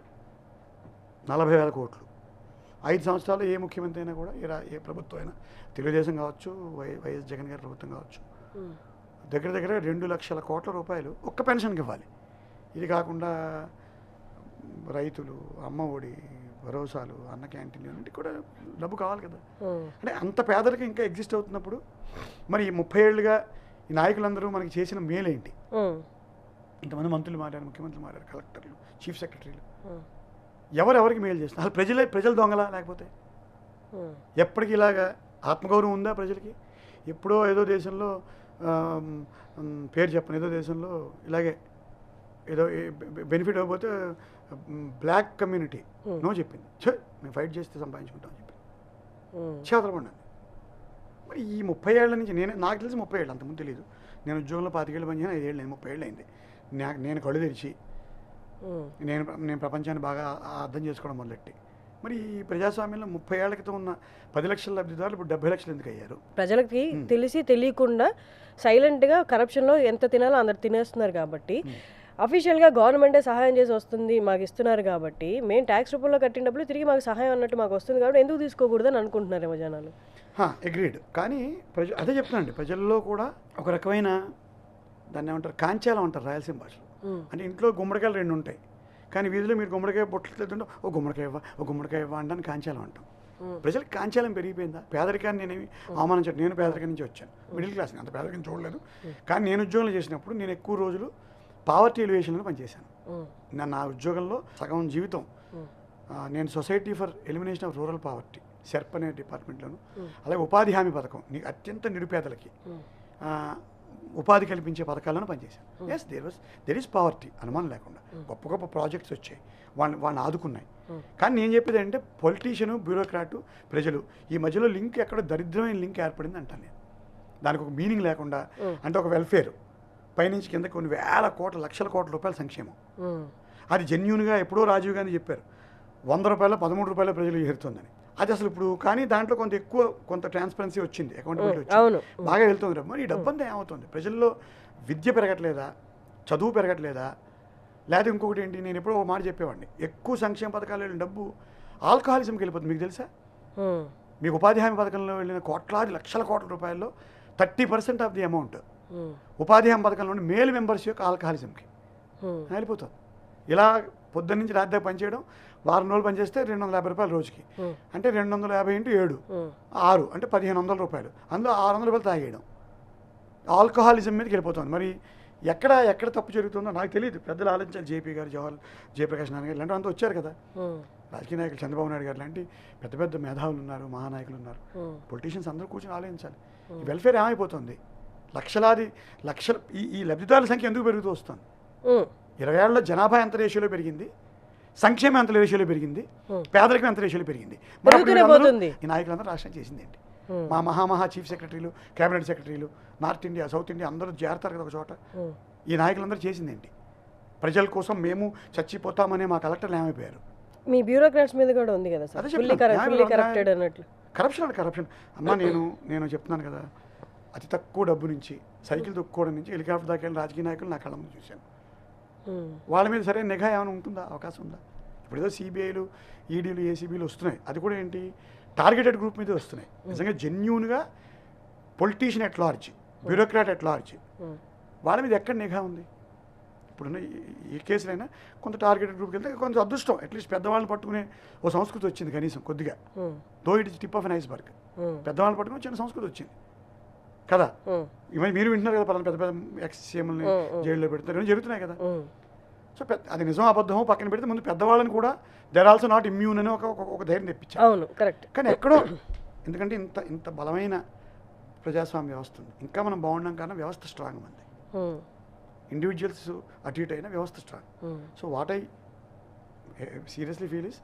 40,000 కోట్లు. 5 సంవత్సరాలు ఏ ముఖ్యమంత్రి అయినా కూడా, ఏ ప్రభుత్వం అయినా, తెలుగుదేశం కావచ్చు, వైఎస్ జగన్ గారి ప్రభుత్వం కావచ్చు, దగ్గర 2 లక్షల కోట్ల రూపాయలు ఒక్క పెన్షన్కి ఇవ్వాలి. ఇది కాకుండా రైతులు, అమ్మ ఒడి, భరోసాలు, అన్న క్యాంటీన్లు అన్నింటికి కూడా డబ్బు కావాలి కదా. అంటే అంత పేదరికం ఇంకా ఎగ్జిస్ట్ అవుతున్నప్పుడు మరి ఈ 30 ఏళ్ళుగా ఈ నాయకులందరూ మనకి చేసిన మేలేంటి? ఇంతమంది మంత్రులు మారారు, ముఖ్యమంత్రులు మారారు, కలెక్టర్లు, చీఫ్ సెక్రటరీలు, ఎవరెవరికి మేలు చేస్తున్నారు? అసలు ప్రజలు దొంగలా? లేకపోతే ఎప్పటికీ ఇలాగా ఆత్మగౌరవం ఉందా ప్రజలకి? ఎప్పుడో ఏదో దేశంలో పేరు చెప్పను, ఏదో దేశంలో ఇలాగే ఏదో బెనిఫిట్ అవ్వకపోతే బ్లాక్ కమ్యూనిటీ నో చెప్పింది, మేము ఫైట్ చేస్తే సంపాదించుకుంటామని చెప్పి చేతరపడినాను. మరి ఈ 30 ఏళ్ల నుంచి నాకు తెలిసి 30 ఏళ్ళు, అంతకుముందు తెలియదు. నేను ఉద్యోగంలో 25 ఏళ్ళు పనిచేసిన, 5 ఏళ్ళు, 30 ఏళ్ళు అయింది. నేను కళ్ళు తెరిచి నేను ప్రపంచాన్ని బాగా అర్థం చేసుకోవడం మొదలెట్టి. మరి ఈ ప్రజాస్వామ్యంలో 30 ఏళ్ల క్రితం ఉన్న 10 లక్షల లబ్ధిదారులు ఇప్పుడు 70 లక్షలు ఎందుకు అయ్యారు? ప్రజలకి తెలిసి తెలియకుండా సైలెంట్గా కరప్షన్లో ఎంత తినాలో అందరు తినేస్తున్నారు కాబట్టి, అఫీషియల్గా గవర్నమెంటే సహాయం చేసి వస్తుంది మాకు ఇస్తున్నారు కాబట్టి, మేము ట్యాక్స్ రూపంలో కట్టినప్పుడు తిరిగి మాకు సహాయం అన్నట్టు మాకు వస్తుంది కాబట్టి ఎందుకు తీసుకోకూడదని అనుకుంటున్నారేమో జనాలు. అగ్రీడ్. కానీ అదే చెప్తున్నానండి, ప్రజల్లో కూడా ఒక రకమైన దాన్ని ఏమంటారు, కాంచాలం అంటారు రాయలసీమ భాషలో. అంటే ఇంట్లో గుమ్మడికాయలు 2 ఉంటాయి, కానీ వీధిలో మీరు గుమ్మడికాయ బొట్లు తెస్తుంటే ఓ గుమ్మడికాయ ఇవ్వ అంటాను కాంచాలం అంటాం. ప్రజలకు కాంచాలం పెరిగిపోయిందా? పేదరికాన్ని నేనేమి అవమానించాను. నేను పేదరికం నుంచి వచ్చాను, మిడిల్ క్లాస్, అంత పేదరికం చూడలేదు. కానీ నేను ఉద్యోగంలో చేసినప్పుడు నేను ఎక్కువ రోజులు పావర్టీ ఎలివేషన్లో పనిచేశాను. నా ఉద్యోగంలో సగం జీవితం నేను society for elimination of rural poverty, SERP అనే డిపార్ట్మెంట్లోను, అలాగే ఉపాధి హామీ పథకం, అత్యంత నిరుపేదలకి ఉపాధి కల్పించే పథకాలను పనిచేశాను. ఎస్, దెర్ ఈస్ పావర్టీ, అనుమానం లేకుండా. గొప్ప గొప్ప ప్రాజెక్ట్స్ వచ్చాయి, వాళ్ళని ఆదుకున్నాయి. కానీ నేను చెప్పేది ఏంటంటే పొలిటీషియను, బ్యూరోక్రాటు, ప్రజలు ఈ మధ్యలో లింక్ ఎక్కడో దరిద్రమైన లింక్ ఏర్పడింది అంటాను నేను. దానికి ఒక మీనింగ్ లేకుండా, అంటే ఒక వెల్ఫేర్ పైనుంచి కింద కొన్ని వేల కోట్ల, లక్షల కోట్ల రూపాయల సంక్షేమం, అది జెన్యూన్గా ఎప్పుడో రాజీవ్ గాంధీ చెప్పారు, 100 రూపాయలు 13 రూపాయల ప్రజలు చేరుతుందని. అది అసలు ఇప్పుడు కానీ దాంట్లో కొంత ట్రాన్స్పరెన్సీ వచ్చింది, అకౌంటబిలిటీ వచ్చింది, బాగా వెళ్తుంది. మరి ఈ డబ్బంతా ఏమవుతుంది? ప్రజల్లో విద్య పెరగట్లేదా? చదువు పెరగట్లేదా? లేదా ఇంకొకటి ఏంటి, నేను ఎప్పుడో ఒక మాట చెప్పేవాడిని, ఎక్కువ సంక్షేమ పథకాలు వెళ్ళిన డబ్బు ఆల్కహాలిజంకి వెళ్ళిపోతుంది. మీకు తెలుసా? మీకు ఉపాధి హామీ పథకంలో వెళ్ళిన కోట్లాది లక్షల కోట్ల రూపాయల్లో 30% ఆఫ్ ది అమౌంట్ ఉపాధి హామీ పథకంలో మేల్ మెంబర్స్ యొక్క ఆల్కహాలిజంకి వెళ్ళిపోతుంది. ఇలా పొద్దున్న నుంచి రాత్రి దాకా పనిచేయడం, వారం రోజులు పనిచేస్తే 250 రూపాయలు రోజుకి, అంటే 250 × 7 6 అంటే 1500 రూపాయలు, అందులో 600 రూపాయలు తాగేయడం, ఆల్కహాలిజం మీదకి వెళ్ళిపోతుంది. మరి ఎక్కడ తప్పు జరుగుతుందో నాకు తెలియదు. పెద్దలు ఆలోచించాలి. జేపీ గారు, జయప్రకాష్ నారాయణ గారు ఇలాంటి అంతా వచ్చారు కదా, రాజకీయ నాయకులు, చంద్రబాబు నాయుడు గారు లాంటి పెద్ద పెద్ద మేధావులు ఉన్నారు, మహానాయకులు ఉన్నారు, పొలిటీషియన్స్ అందరూ కూర్చొని ఆలోచించాలి. ఈ వెల్ఫేర్ ఏమైపోతుంది? లక్షల ఈ లబ్ధిదారుల సంఖ్య ఎందుకు పెరుగుతూ వస్తుంది? 20 ఏళ్లలో జనాభా ఎంత రేషియోలో పెరిగింది, సంక్షేమం ఎంత రేషియోలో పెరిగింది, పేదరికం ఎంత రేషియోలో పెరిగింది. ఈ నాయకులందరూ రాష్ట్రం చేసింది ఏంటి? మా మహా చీఫ్ సెక్రటరీలు, క్యాబినెట్ సెక్రటరీలు, నార్త్ ఇండియా, సౌత్ ఇండియా అందరూ చేరతారు కదా ఒక చోట. ఈ నాయకులందరూ చేసింది ఏంటి? ప్రజల కోసం మేము చచ్చిపోతామనే మా కలెక్టర్లు ఏమైపోయారు? మీ బ్యూరోక్రాట్స్ మీద కూడా ఉంది కదా సార్, కరప్షన్. అమ్మా నేను చెప్తున్నాను కదా, అతి తక్కువ డబ్బు నుంచి సైకిల్ తొక్కుకోవడం నుంచి హెలికాప్టర్ దాకా వెళ్ళిన రాజకీయ నాయకులు నా కళ్ళ ముందు చూశాను. వాళ్ళ మీద సరైన నిఘా ఏమైనా ఉంటుందా? అవకాశం ఉందా? ఇప్పుడు ఏదో సిబిఐలు, ఈడీలు, ఏసీబీలు వస్తున్నాయి, అది కూడా ఏంటి, టార్గెటెడ్ గ్రూప్ మీదే వస్తున్నాయి. నిజంగా జెన్యూన్గా politician at large, bureaucrat at large, వాళ్ళ మీద ఎక్కడ నిఘా ఉంది? ఇప్పుడున్న ఏ కేసులైనా కొంత టార్గెటెడ్ గ్రూప్కి వెళ్తే కొంచెం అదృష్టం, అట్లీస్ట్ పెద్దవాళ్ళని పట్టుకునే ఓ సంస్కృతి వచ్చింది కనీసం కొద్దిగా, though it is tip of an iceberg. పెద్దవాళ్ళని పట్టుకుని చిన్న సంస్కృతి వచ్చింది కదా. ఇవన్నీ మీరు వింటున్నారు కదా, పలానా పెద్ద పెద్ద ఎక్స్-సీఎంలని జైల్లో పెడుతున్నారు, ఇవన్నీ జరుగుతున్నాయి కదా. సో అది నిజం అబద్ధమో పక్కన పెడితే ముందు పెద్దవాళ్ళని కూడా దేర్ ఆల్సో నాట్ ఇమ్యూన్ అని ఒక ధైర్యం తెప్పించారు. కానీ ఎక్కడో, ఎందుకంటే ఇంత బలమైన ప్రజాస్వామ్య వ్యవస్థ ఉంది, ఇంకా మనం బాగున్నాం కానీ వ్యవస్థ స్ట్రాంగ్ ఉంది. ఇండివిజువల్స్ అటు ఇటు అయినా వ్యవస్థ strong. So what I seriously feel is,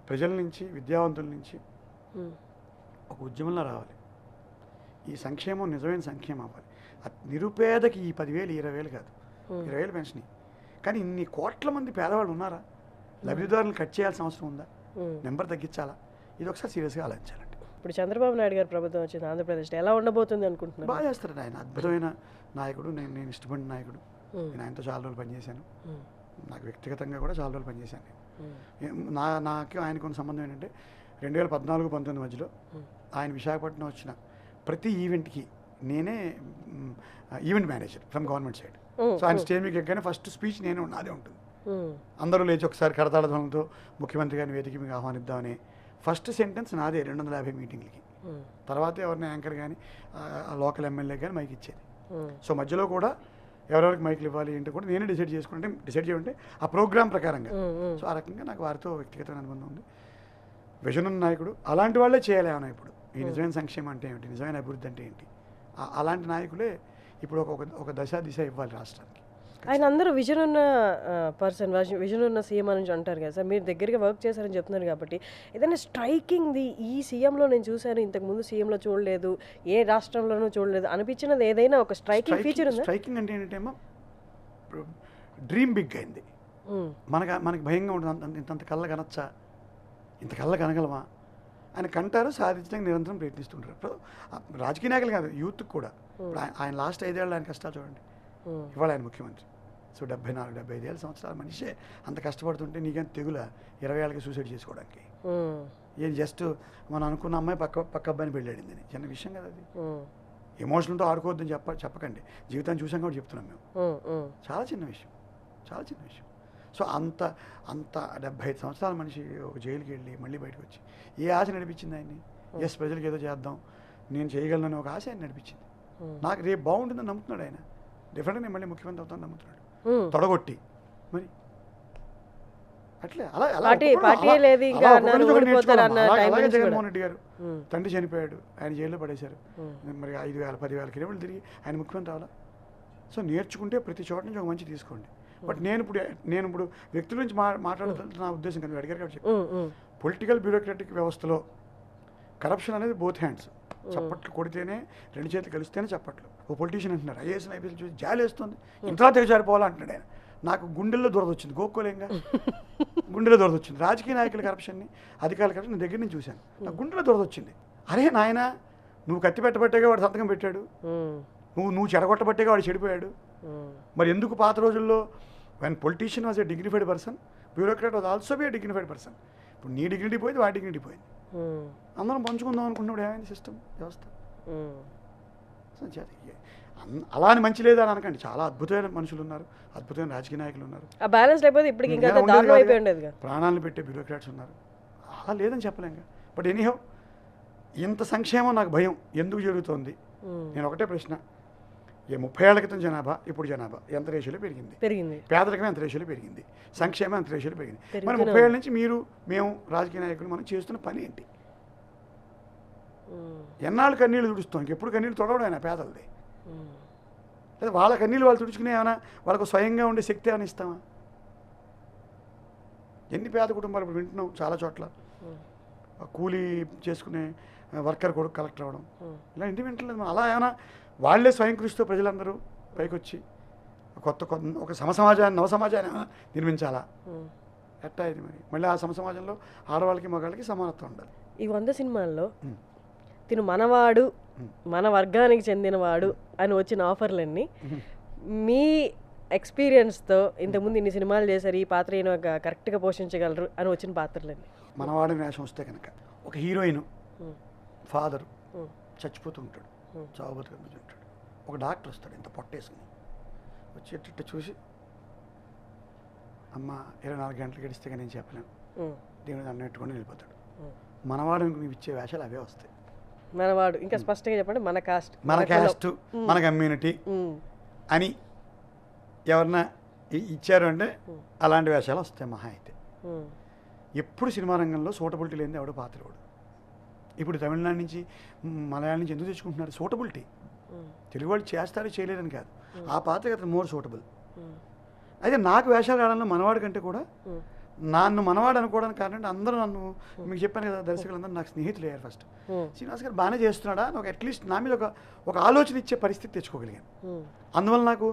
ప్రజల నుంచి, విద్యావంతుల నుంచి ఒక ఉద్యమంలో రావాలి. ఈ సంక్షేమం నిజమైన సంక్షేమం అవ్వాలి. నిరుపేదకి ఈ 10,000 20,000 కాదు, 20,000 పెన్షన్. కానీ ఇన్ని కోట్ల మంది పేదవాళ్ళు ఉన్నారా? లబ్ధిదారులను కట్ చేయాల్సిన అవసరం ఉందా? నెంబర్ తగ్గించాలా? ఇది ఒకసారి సీరియస్గా ఆలోచించాలండి. ఇప్పుడు చంద్రబాబు నాయుడు గారు ప్రభుత్వం వచ్చింది ఆంధ్రప్రదేశ్లో, ఎలా ఉండబోతుంది అనుకుంటున్నారు? బాగా చేస్తారండి ఆయన, అద్భుతమైన నాయకుడు, నేను ఇష్టపడిన నాయకుడు. నేను ఆయనతో చాలా రోజులు పనిచేశాను, నాకు వ్యక్తిగతంగా కూడా చాలా రోజులు పనిచేశాను. నాకు ఆయనకు ఉన్న సంబంధం ఏంటంటే 2014-19 మధ్యలో ఆయన విశాఖపట్నం వచ్చిన ప్రతి ఈవెంట్కి నేనే event manager from government side. So ఆయన స్టేజ్ మీకు ఎక్కగానే ఫస్ట్ స్పీచ్ నేనే నాదే ఉంటుంది. అందరూ లేచి ఒకసారి కరతాళ ధ్వనులతో ముఖ్యమంత్రి గారిని వేదిక మీకు ఆహ్వానిద్దామని ఫస్ట్ సెంటెన్స్ నాదే 250 మీటింగ్లకి. తర్వాత ఎవరిని యాంకర్ కానీ లోకల్ ఎమ్మెల్యే కానీ మైక్ ఇచ్చేది. సో మధ్యలో కూడా ఎవరెవరికి మైకులు ఇవ్వాలి ఏంటో కూడా నేనే డిసైడ్ చేయమంటే ఆ ప్రోగ్రామ్ ప్రకారంగా. సో ఆ రకంగా నాకు వారితో వ్యక్తిగతమైన అనుబంధం ఉంది. విజన్ ఉన్న నాయకుడు, అలాంటి వాళ్ళే చేయాలి ఏమన్నా. ఇప్పుడు ఈ నిజమైన సంక్షేమం అంటే ఏమిటి, నిజమైన అభివృద్ధి అంటే ఏంటి, అలాంటి నాయకులే ఇప్పుడు ఒక దిశ ఇవ్వాలి రాష్ట్రానికి. ఆయన అందరూ విజన్ ఉన్న పర్సన్, విజన్ ఉన్న సీఎం అని అంటారు కదా సార్. మీరు దగ్గరగా వర్క్ చేశారని చెప్తున్నారు కాబట్టి ఏదైనా స్ట్రైకింగ్ది ఈ సీఎంలో నేను చూశాను, ఇంతకుముందు సీఎంలో చూడలేదు, ఏ రాష్ట్రంలోనూ చూడలేదు అనిపించినది ఏదైనా ఒక స్ట్రైకింగ్ ఫీచర్ ఉందా? స్ట్రైకింగ్ అంటే ఏంటంటే డ్రీమ్ బిగ్ అయింది. మనకి భయంగా ఉంటుంది, ఇంత కళ్ళ కనొచ్చా, ఇంత కళ్ళ కనగలమా ఆయన కంటారు, సాధించడానికి నిరంతరం ప్రయత్నిస్తుంటారు. రాజకీయ నాయకులు కాదు, యూత్కి కూడా. ఆయన లాస్ట్ 5 ఏళ్ళు ఆయన కష్టాలు చూడండి, ఇవాళ ఆయన ముఖ్యమంత్రి. సో 74-75 సంవత్సరాల మనిషే అంత కష్టపడుతుంటే నీకేం తెగుల 20 ఏళ్ళకి సూసైడ్ చేసుకోవడానికి? ఏం జస్ట్ మనం అనుకున్న అమ్మాయి పక్క అబ్బాయిని పెళ్ళాడింది, చిన్న విషయం కదా అది. ఎమోషన్తో ఆడుకోవద్దని చెప్పకండి, జీవితాన్ని చూసాం కూడా చెప్తున్నాం మేము. చాలా చిన్న విషయం. సో అంత 75 సంవత్సరాల మనిషి ఒక జైలుకి వెళ్ళి మళ్ళీ బయటకు వచ్చి ఏ ఆశ నడిపించింది ఆయన్ని? ఎస్, ప్రజలకు ఏదో చేద్దాం, నేను చేయగలను ఒక ఆశ ఆయన నడిపించింది. నాకు రేపు బాగుంటుందని నమ్ముతున్నాడు ఆయన. డెఫినెట్గా నేను మళ్ళీ ముఖ్యమంత్రి అవుతాను నమ్ముతున్నాడు, తొడగొట్టి. మరి అట్లే అలాగే జగన్మోహన్ రెడ్డి గారు తండ్రి చనిపోయాడు, ఆయన జైల్లో పడేశారు, మరి 5,000-10,000 కిలోమీటర్లు తిరిగి ఆయన ముఖ్యమంత్రి అవ్వాలా? సో నేర్చుకుంటే ప్రతి చోట నుంచి ఒక మంచి తీసుకోండి. బట్ నేను ఇప్పుడు వ్యక్తుల నుంచి మాట్లాడుతున్న నా ఉద్దేశం కానీ అడిగారు కాబట్టి పొలిటికల్ బ్యూరోక్రాటిక్ వ్యవస్థలో కరప్షన్ అనేది బోత్ హ్యాండ్స్. చప్పట్లు కొడితేనే, 2 చేతులు కలిస్తేనే చప్పట్లు. ఓ పొలిటీషియన్ అంటున్నారు, ఐఏఎస్ ఐపీఎస్ చూసి జాలి వేస్తుంది, ఇంతలా తెగజారిపోవాలంటున్నాడు ఆయన. నాకు గుండెల్లో దొరదొచ్చింది, గోక్కోలేంగా గుండెలో దొరదొచ్చింది. రాజకీయ నాయకుల కరప్షన్, అధికారుల కరప్షన్ దగ్గర నుంచి చూశాను, నాకు గుండెలో దొరదొచ్చింది. అరే నాయన, నువ్వు కత్తి పెట్టబట్టేగా వాడు సంతకం పెట్టాడు, నువ్వు చెడగొట్టబట్టేగా వాడు చెడిపోయాడు, మరి ఎందుకు పాత రోజుల్లో when politician was a dignified person, bureaucrat was also be A dignified person. ఇప్పుడు నీ డిగ్నిటీ పోయింది, వాడి డిగ్నిటీ పోయింది. అందరం పంచుకుందాం అనుకున్నప్పుడు ఏమైంది సిస్టమ్ వ్యవస్థ. అలా అని మంచి లేదా అని అనకండి, చాలా అద్భుతమైన మనుషులు ఉన్నారు, అద్భుతమైన రాజకీయ నాయకులు ఉన్నారు, ప్రాణాలను పెట్టే బ్యూరోక్రాట్స్ ఉన్నారు, అలా లేదని చెప్పలేంగా. బట్ ఎనీహౌ ఇంత సంక్షేమం నాకు భయం ఎందుకు జరుగుతోంది. నేను ఒకటే ప్రశ్న, 30 ఏళ్ల క్రితం జనాభా ఇప్పుడు జనాభా ఎంత రేషియోలో పెరిగింది, పేదరికం ఎంత రేషియోలో పెరిగింది, సంక్షేమం ఎంత రేషియోలో పెరిగింది. మరి 30 ఏళ్ళ నుంచి మీరు మేము రాజకీయ నాయకులు మనం చేస్తున్న పని ఏంటి? ఎన్నాళ్ళు కన్నీళ్ళు తుడుస్తాం, ఇంకెప్పుడు కన్నీళ్ళు తొడవడం అయినా పేదలది, లేదా వాళ్ళ కన్నీళ్ళు వాళ్ళు తుడుచుకునే ఏమైనా వాళ్ళకు స్వయంగా ఉండే శక్తి ఏమైనా ఇస్తామా? ఎన్ని పేద కుటుంబాలు ఇప్పుడు వింటున్నాం చాలా చోట్ల, కూలీ చేసుకునే వర్కర్ కొడుకు కలెక్టర్ అవ్వడం, ఇలా ఇంటి వింటలేదు. అలా ఏమైనా వాళ్ళే స్వయం కృషితో ప్రజలందరూ పైకొచ్చి ఒక సమసమాజాన్ని నవ సమాజాన్ని నిర్మించాలా? ఎట్టా ఇది మరి? మళ్ళీ ఆ సమసమాజంలో ఆడవాళ్ళకి మగాళ్ళకి సమానత్వం ఉండాలి. ఈ 100 సినిమాల్లో తిను మనవాడు, మన వర్గానికి చెందినవాడు అని వచ్చిన ఆఫర్లన్నీ మీ ఎక్స్పీరియన్స్తో ఇంతకుముందు ఇన్ని సినిమాలు చేశారు, ఈ పాత్ర ఈయన కరెక్ట్గా పోషించగలరు అని వచ్చిన పాత్రలన్నీ? మనవాడిని వేషం వస్తే కనుక ఒక హీరోయిన్ ఫాదరు చచ్చిపోతూ ఉంటాడు, చావు బతుకు ఉంటాడు, ఒక డాక్టర్ వస్తాడు ఇంత పొట్టేసుకుని వచ్చేటట్టు చూసి, అమ్మ 24 గంటలు గడిస్తే కానీ నేను చెప్పలేను, దేవుని అన్నట్టుకొని వెళ్ళిపోతాడు. మనవాడు నువ్వు ఇచ్చే వేషాలు అవే వస్తాయి. మనవాడు ఇంకా స్పష్టంగా చెప్పండి, మన కాస్ట్ మన కమ్యూనిటీ అని ఎవరన్నా ఇచ్చారు అంటే అలాంటి వేషాలు వస్తాయి మహా అయితే. ఎప్పుడు సినిమా రంగంలో సూటబిలిటీ లేనిది ఎవడో పాత్రవాడు. ఇప్పుడు తమిళనాడు నుంచి మలయాళం నుంచి ఎందుకు తెచ్చుకుంటున్నారు? సూటబిలిటీ. తెలుగు వాళ్ళు చేస్తారు చేయలేదని కాదు, ఆ పాత్రకి అతను మోర్ సూటబుల్. అయితే నాకు వేషాలు రావడంలో మనవాడి కంటే కూడా నన్ను మనవాడు అనుకోవడానికి కారణం అందరూ నన్ను, మీకు చెప్పాను కదా దర్శకులందరూ నాకు స్నేహితులు అయ్యారు. ఫస్ట్ శ్రీనివాస్ గారు బాగానే చేస్తున్నాడా నాకు అట్లీస్ట్ నా మీద ఒక ఆలోచన ఇచ్చే పరిస్థితి తెచ్చుకోగలిగాను. అందువల్ల నాకు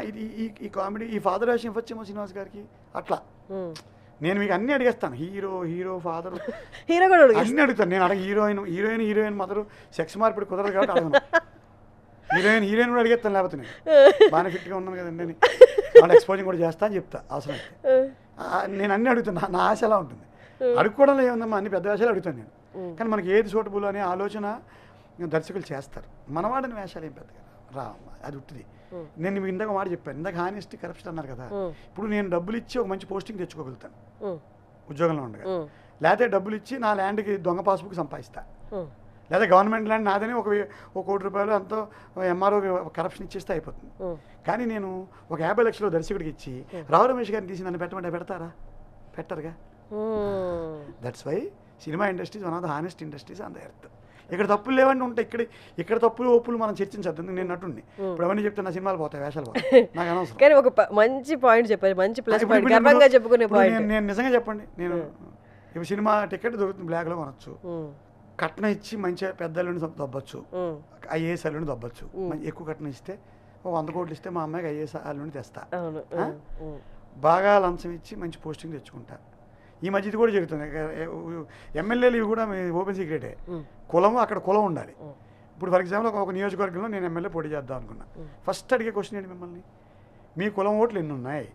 ఇది ఈ కామెడీ ఈ ఫాదర్ వేషం ఇవ్వచ్చేమో శ్రీనివాస్ గారికి అట్లా. నేను మీకు అన్నీ అడిగేస్తాను, హీరో ఫాదర్ అన్నీ అడుగుతాను. నేను అడగ హీరోయిన్ మదరు సెక్స్ మార్పిడి కుదరదు కాబట్టి అడగను. హీరోయిన్ కూడా అడిగేస్తాను, లేకపోతే నేను బాగానే ఫిట్గా ఉన్నాను కదండి అని వాళ్ళ ఎక్స్పోజింగ్ కూడా చేస్తా అని చెప్తా అవసరం అయితే. నేను అన్నీ అడుగుతాను, నా ఆశ ఎలా ఉంటుంది. అడుక్కోవడంలో ఏముందమ్మా, అన్ని పెద్ద వేషాలు అడుగుతాను నేను. కానీ మనకి ఏది సూటబుల్ అనే ఆలోచన దర్శకులు చేస్తారు. మనవాడిని వేషాలు ఏం పెద్దగా రావమ్మా, అది ఉట్టిది. నేను మీకు ఇందాక మాట చెప్పాను, ఇందాక హానెస్టీ కరప్షన్ అన్నారు కదా. ఇప్పుడు నేను డబ్బులు ఇచ్చి ఒక మంచి పోస్టింగ్ తెచ్చుకోగలుగుతాను ఉద్యోగంలో ఉండగా, లేకపోతే డబ్బులు ఇచ్చి నా ల్యాండ్కి దొంగ పాస్బుక్ సంపాదిస్తా, లేదా గవర్నమెంట్ ల్యాండ్ నాదని ఒక 1 కోటి రూపాయలు ఎంతో ఎంఆర్ఓ కరప్షన్ ఇచ్చేస్తే అయిపోతుంది. కానీ నేను ఒక 50 లక్షలు దర్శకుడికి ఇచ్చి రావు రమేష్ గారిని తీసి నన్ను పెట్టమంటే పెడతారా? పెట్టరుగా. That's why cinema industries one of the honest industries on the earth. ఇక్కడ తప్పులు లేవని ఉంటాయి, ఇక్కడ తప్పులు ఒప్పులు మనం చర్చించద్దు. నేను నటుండి ఇప్పుడు అవన్నీ చెప్తే నా సినిమాలు పోతాయి, వేషాలు పోతాయి, నాకు అనవసరం. కానీ ఒక మంచి పాయింట్ చెప్పారు, మంచి ప్లస్ పాయింట్ గర్వంగా చెప్పుకునే పాయింట్. నేను నిజంగా చెప్పండి, నేను ఇప్పుడు సినిమా టికెట్ దొరుకుతుంది, బ్లాక్లో కొనొచ్చు, కట్నం ఇచ్చి మంచిగా పెద్దల్ని దొబ్బచ్చు, ఐఏఎస్ అల్లుని దొబ్బచ్చు. ఎక్కువ కట్నం ఇస్తే 100 కోట్లు ఇస్తే మా అమ్మాయికి ఐఏఎస్ అల్లుని తెస్తా. బాగా లంచం ఇచ్చి మంచి పోస్టింగ్ తెచ్చుకుంటా. ఈ మధ్య ఇది కూడా జరుగుతుంది, ఎమ్మెల్యేలు ఇవి కూడా ఓపెన్ సీక్రెటే. కులం అక్కడ కులం ఉండాలి. ఇప్పుడు ఫర్ ఎగ్జాంపుల్ ఒక నియోజకవర్గంలో నేను ఎమ్మెల్యే పోటీ చేద్దాం అనుకున్నా. ఫస్ట్ అడిగే క్వశ్చన్ ఏంటి మిమ్మల్ని, మీ కులం ఓట్లు ఎన్ని ఉన్నాయి?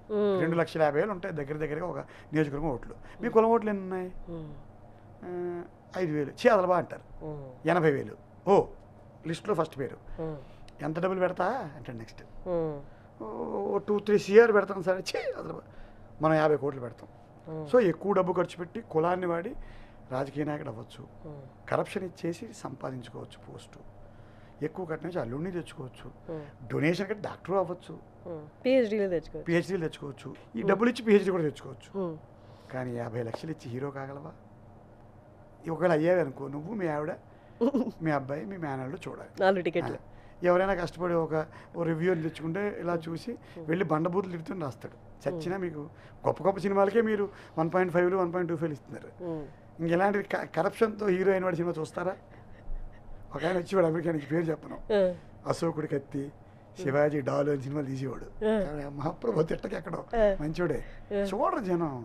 2,50,000 ఉంటాయి దగ్గరగా ఒక నియోజకవర్గం ఓట్లు. మీ కులం ఓట్లు ఎన్ని ఉన్నాయి? 5,000. అదలబా అంటారు. 80,000. ఓ లిస్టులో ఫస్ట్ పేరు. ఎంత డబ్బులు పెడతా అంటే నెక్స్ట్ 2-3 CR పెడతాం సరే, అదలబా మనం 50 కోట్లు పెడతాం. సో ఎక్కువ డబ్బు ఖర్చు పెట్టి కులాన్ని వాడి రాజకీయ నాయకుడు అవ్వచ్చు, కరప్షన్ ఇచ్చేసి సంపాదించుకోవచ్చు పోస్టు, ఎక్కువ కట్టిన అల్లుడిని తెచ్చుకోవచ్చు, డొనేషన్ కట్టి డాక్టర్ అవ్వచ్చు, పిహెచ్డీలు తెచ్చుకోవచ్చు, ఈ డబ్బులు ఇచ్చి పిహెచ్డీ కూడా తెచ్చుకోవచ్చు. కానీ 50 లక్షలు ఇచ్చి హీరో కాగలవా? ఒకవేళ అయ్యావి అనుకో, నువ్వు మీ ఆవిడ మీ అబ్బాయి మీ మేనల్లు చూడాలి. 4 టికెట్లు. ఎవరైనా కష్టపడి ఒక రివ్యూని తెచ్చుకుంటే ఇలా చూసి వెళ్ళి బండబూతులు తిరుగుతూ రాస్తాడు. చచ్చినా మీకు గొప్ప సినిమాలకే మీరు 1.5 1.25 ఇస్తున్నారు. ఇంకెలాంటి కరప్షన్తో హీరో అయిన వాడి సినిమా చూస్తారా? ఒక ఆయన వచ్చేవాడు అమెరికా నుంచి, పేరు చెప్పను, అశోకుడి కత్తి, శివాజీ డాలు అని సినిమాలు తీసేవాడు. మహాప్రభు తిట్టకి ఎక్కడో మంచోడే, చూడరు జనం.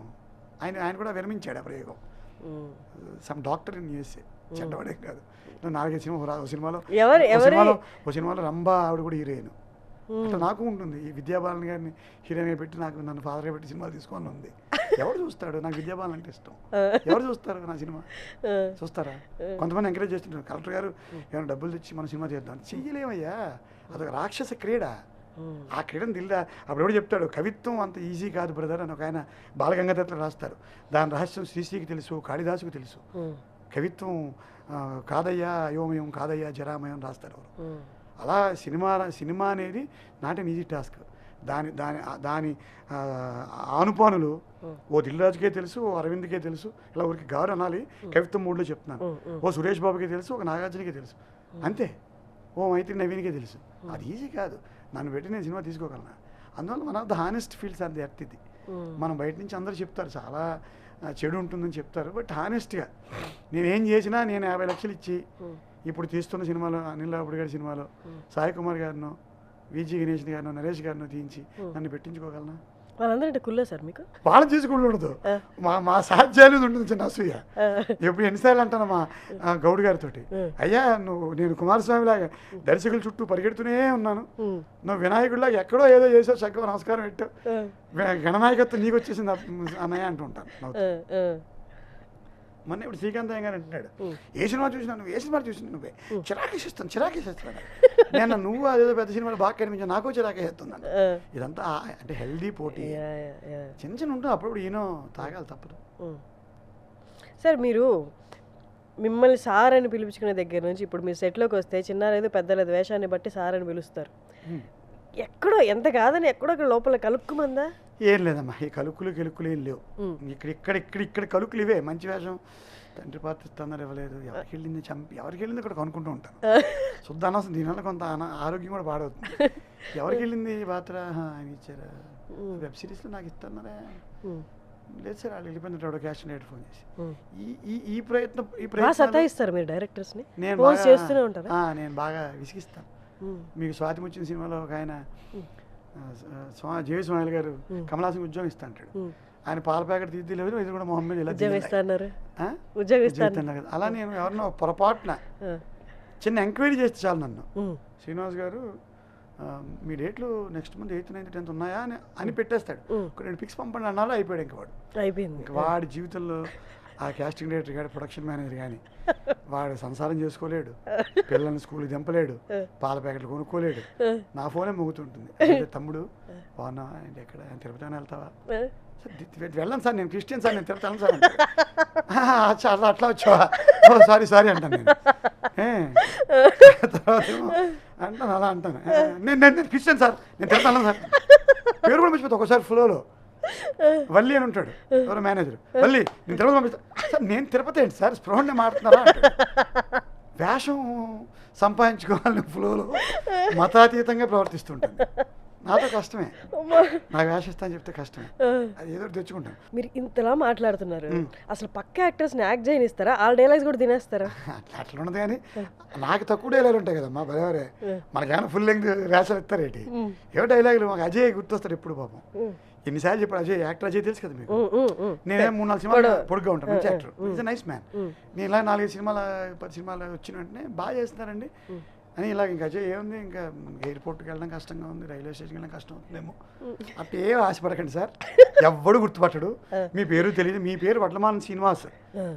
ఆయన కూడా విరమించాడు ఆ ప్రయోగం. సమ్ డాక్టర్ ఇన్ యూఎస్ఏ, చెడ్డవాడేం కాదు. 4-5 సినిమా ఓ సినిమాలో రంభా ఆవిడ కూడా హీరోయిన్. అట్లా నాకు ఉంటుంది. ఈ విద్యాబాలన్ గారిని హీరోయిన్గా పెట్టి నన్ను ఫాదర్గా పెట్టి సినిమాలు తీసుకోవాలని ఉంది. ఎవరు చూస్తాడు? నాకు విద్యాబాలన్ అంటే ఇష్టం. ఎవరు చూస్తారు నా సినిమా? చూస్తారా? కొంతమంది ఎంకరేజ్ చేస్తుంటారు, కలెక్టర్ గారు ఏమైనా డబ్బులు తెచ్చి మన సినిమా చేద్దాం. చెయ్యలేమయ్యా, అదొక రాక్షస క్రీడ. ఆ క్రీడను దిల్దా అప్పుడు ఎవడు చెప్తాడు, కవిత్వం అంత ఈజీ కాదు బ్రదర్ అని ఒక ఆయన బాలగంగాధర్లో రాస్తారు. దాని రహస్యం శ్రీశ్రీకి తెలుసు, కాళిదాసుకు తెలుసు. కవిత్వం కాదయ్యా అయోమయం, కాదయ్యా జరామయం రాస్తారు ఎవరు. అలా సినిమా అనేది నాట్ ఎన్ ఈజీ టాస్క్. దాని దాని దాని ఆనుపానులు ఓ దిల్ రాజుకే తెలుసు, ఓ అరవింద్కే తెలుసు. ఇలా ఊరికి గారు అనాలి, కవిత్వం మూడ్లో చెప్తున్నాను. ఓ సురేష్ బాబుకే తెలుసు, ఒక నాగార్జునకే తెలుసు, అంతే. ఓ మైత్రి నవీన్కే తెలుసు. అది ఈజీ కాదు. నన్ను పెట్టి నేను సినిమా తీసుకోగలను. అందువల్ల one of the honest fields are the earth ఇది. మనం బయట నుంచి అందరూ చెప్తారు చాలా చెడు ఉంటుందని చెప్తారు, బట్ హానెస్ట్గా నేనేం చేసినా నేను 50 లక్షలు ఇచ్చి ఇప్పుడు తీస్తున్న సినిమాలో అనిల్ రావుడి గారి సినిమాలో సాయి కుమార్ గారినో, విజి గణేష్ గారినో, నరేష్ గారినో తీయించి నన్ను పెట్టించుకోగలనా? వాళ్ళందరంటే కుళ్ళే సార్ మీకు? వాళ్ళు తీసుకుంటూ మా సాధ్యాలు ఉంటుంది చిన్న అసూయ. ఎప్పుడు ఎన్నిసార్లు అంటాను మా గౌడ్ గారితో, అయ్యా నేను కుమారస్వామి లాగా దర్శకుల చుట్టూ పరిగెడుతూనే ఉన్నాను, నువ్వు వినాయకుడిలాగా ఎక్కడో ఏదో చేసావు, చక్కగా నమస్కారం పెట్టావు, గణనాయకత్వం నీకు వచ్చేసింది అన్నయ్య అంటూ ఉంటాను. మొన్న ఇప్పుడు శ్రీకాంత్ అయ్య గారు అంటున్నాడు, ఏ సినిమా చూసినా నువ్వు, ఏ సినిమా చూసినా నువ్వే చిరాకేసేస్తాను. నేను నువ్వు అదేదో పెద్ద సినిమాలు బాగా కనిపించాను, నాకు చిరాకేస్తున్నాను. ఇదంతా అంటే హెల్దీ పోటీ చిన్న చిన్న ఉంటుంది. అప్పుడప్పుడు ఈయనో తాగాలి, తప్పదు. సార్ మీరు మిమ్మల్ని సార్ అని పిలుచుకునే దగ్గర నుంచి ఇప్పుడు మీరు సెట్లోకి వస్తే చిన్నారేదో పెద్దలేదు వేషాన్ని బట్టి సార్ అని పిలుస్తారు. ఎక్కడో ఎంత కాదని ఎక్కడో లోపల కలుక్కుమందా? ఏం లేదమ్మా, ఈ కలుక్కులు ఏం లేవు. ఇక్కడ కలుక్కులు ఇవే. మంచి వేషం తండ్రి పాత్ర ఇస్తున్నారు, ఇవ్వలేదు, ఎవరికి వెళ్ళింది ఎవరికి వెళ్ళింది ఇక్కడ కొనుక్కుంటూ ఉంటాను. శుద్ధ అనవసరం, దీనివల్ల కొంత ఆరోగ్యం కూడా పాడవుతుంది. ఎవరికి వెళ్ళింది పాత్ర ఆయన ఇచ్చారా, వెబ్ సిరీస్లో నాకు ఇస్తున్నారా, లేదు సార్ వాళ్ళు వెళ్ళిపోయినట్టు క్యాష్ డైరెక్ట్ ఫోన్ చేసి ఈ ప్రయత్నం సతాయిస్తారు మీరు డైరెక్టర్స్ని. నేను బాగా విసిగిస్తాను. మీకు స్వాతి ముచ్చిన సినిమాలో ఒక ఆయన జేవి స్వామి గారు కమలాసింగ్ ఉద్యోగం ఇస్తా అంటాడు. ఆయన పాల ప్యాకెట్ తీయలేదు, ఇది కూడా మొహమ్మద్ ఇలా ఉద్యోగిస్తాను కదా. అలా నేను ఎవరినో పొరపాటున చిన్న ఎంక్వైరీ చేస్తే చాలు నన్ను, శ్రీనివాస్ గారు మీ డేట్లు next month 8th 9th 10th ఉన్నాయా అని పెట్టేస్తాడు. ఒక 2 పిక్స్ పంపండి అన్నాలో అయిపోయాడు. ఇంక వాడు అయిపోయింది. వాడి జీవితంలో ఆ కాస్టింగ్ డైరెక్టర్ కానీ ప్రొడక్షన్ మేనేజర్ కానీ వాడు సంసారం చేసుకోలేడు, పిల్లల్ని స్కూల్కి దింపలేడు, పాల ప్యాకెట్లు కొనుక్కోలేడు. నా ఫోనే మోగుతుంటుంది, తమ్ముడు బాగున్నా ఎక్కడ తిరుపతి వెళ్తావా, వెళ్ళను సార్ నేను క్రిస్టియన్ సార్, నేను తిరుపతి సార్. అట్లా వచ్చావా, సారీ అంటాను నేను. తర్వాత అంటాను అలా అంటాను, నేను క్రిస్టియన్ సార్, నేను తిరుపతి సార్. పేరు కూడా మర్చిపోతా ఒకసారి ఫ్లోలో. వల్లి అని ఉంటాడు ఎవరో మేనేజర్, వల్లి నేను తిరుపతి పంపిస్తాను సార్. నేను తిరుపతి ఏంటి సార్, స్పృహండి మాట్లాడుతున్నారా అంటాడు. వేషం సంపాదించుకోవాలని ఫ్లోలో మతాతీతంగా ప్రవర్తిస్తుంటాను. నాతో కష్టమే, నాకు వేషిస్తాను చెప్తే కష్టమే, అది ఏదో తెచ్చుకుంటాను. మీరు ఇంతలా మాట్లాడుతున్నారు, అసలు పక్క యాక్టర్స్ని యాక్ట్ చేయనిస్తారా? ఆ డైలాగ్స్ కూడా తినేస్తారా? అట్లా ఉండదు, కానీ నాకు తక్కువ డైలాగులు ఉంటాయి కదమ్మా బలవరే. మనకేమైనా ఫుల్ లెంగ్త్ వేషాలు ఇస్తారేంటి, ఏవో డైలాగులు. మాకు అజయ్ గుర్తొస్తాడు ఎప్పుడు, పాపం ఎన్నిసార్లు చెప్పాడు. అజయ్ యాక్టర్, అజయ్ తెలుసు కదా మీకు. నేనే 3-4 సినిమాలు పొడుగ్గా ఉంటాను, మంచి యాక్టర్, ఈజ్ నైస్ మ్యాన్. నేను ఇలా 4-5 సినిమాలు 10 సినిమాలు వచ్చిన వెంటనే బాగా చేస్తున్నారండి అని ఇలాగ. ఇంకా అజయ్ ఏముంది, ఇంకా ఎయిర్పోర్ట్కి వెళ్ళడం కష్టంగా ఉంది, రైల్వే స్టేషన్కి వెళ్ళడం కష్టం అవుతుందేమో, అట్లా ఏం ఆశపడకండి సార్. ఎవ్వడు గుర్తుపట్టడు, మీ పేరు తెలియదు. మీ పేరు వడ్లమాన శ్రీనివాస్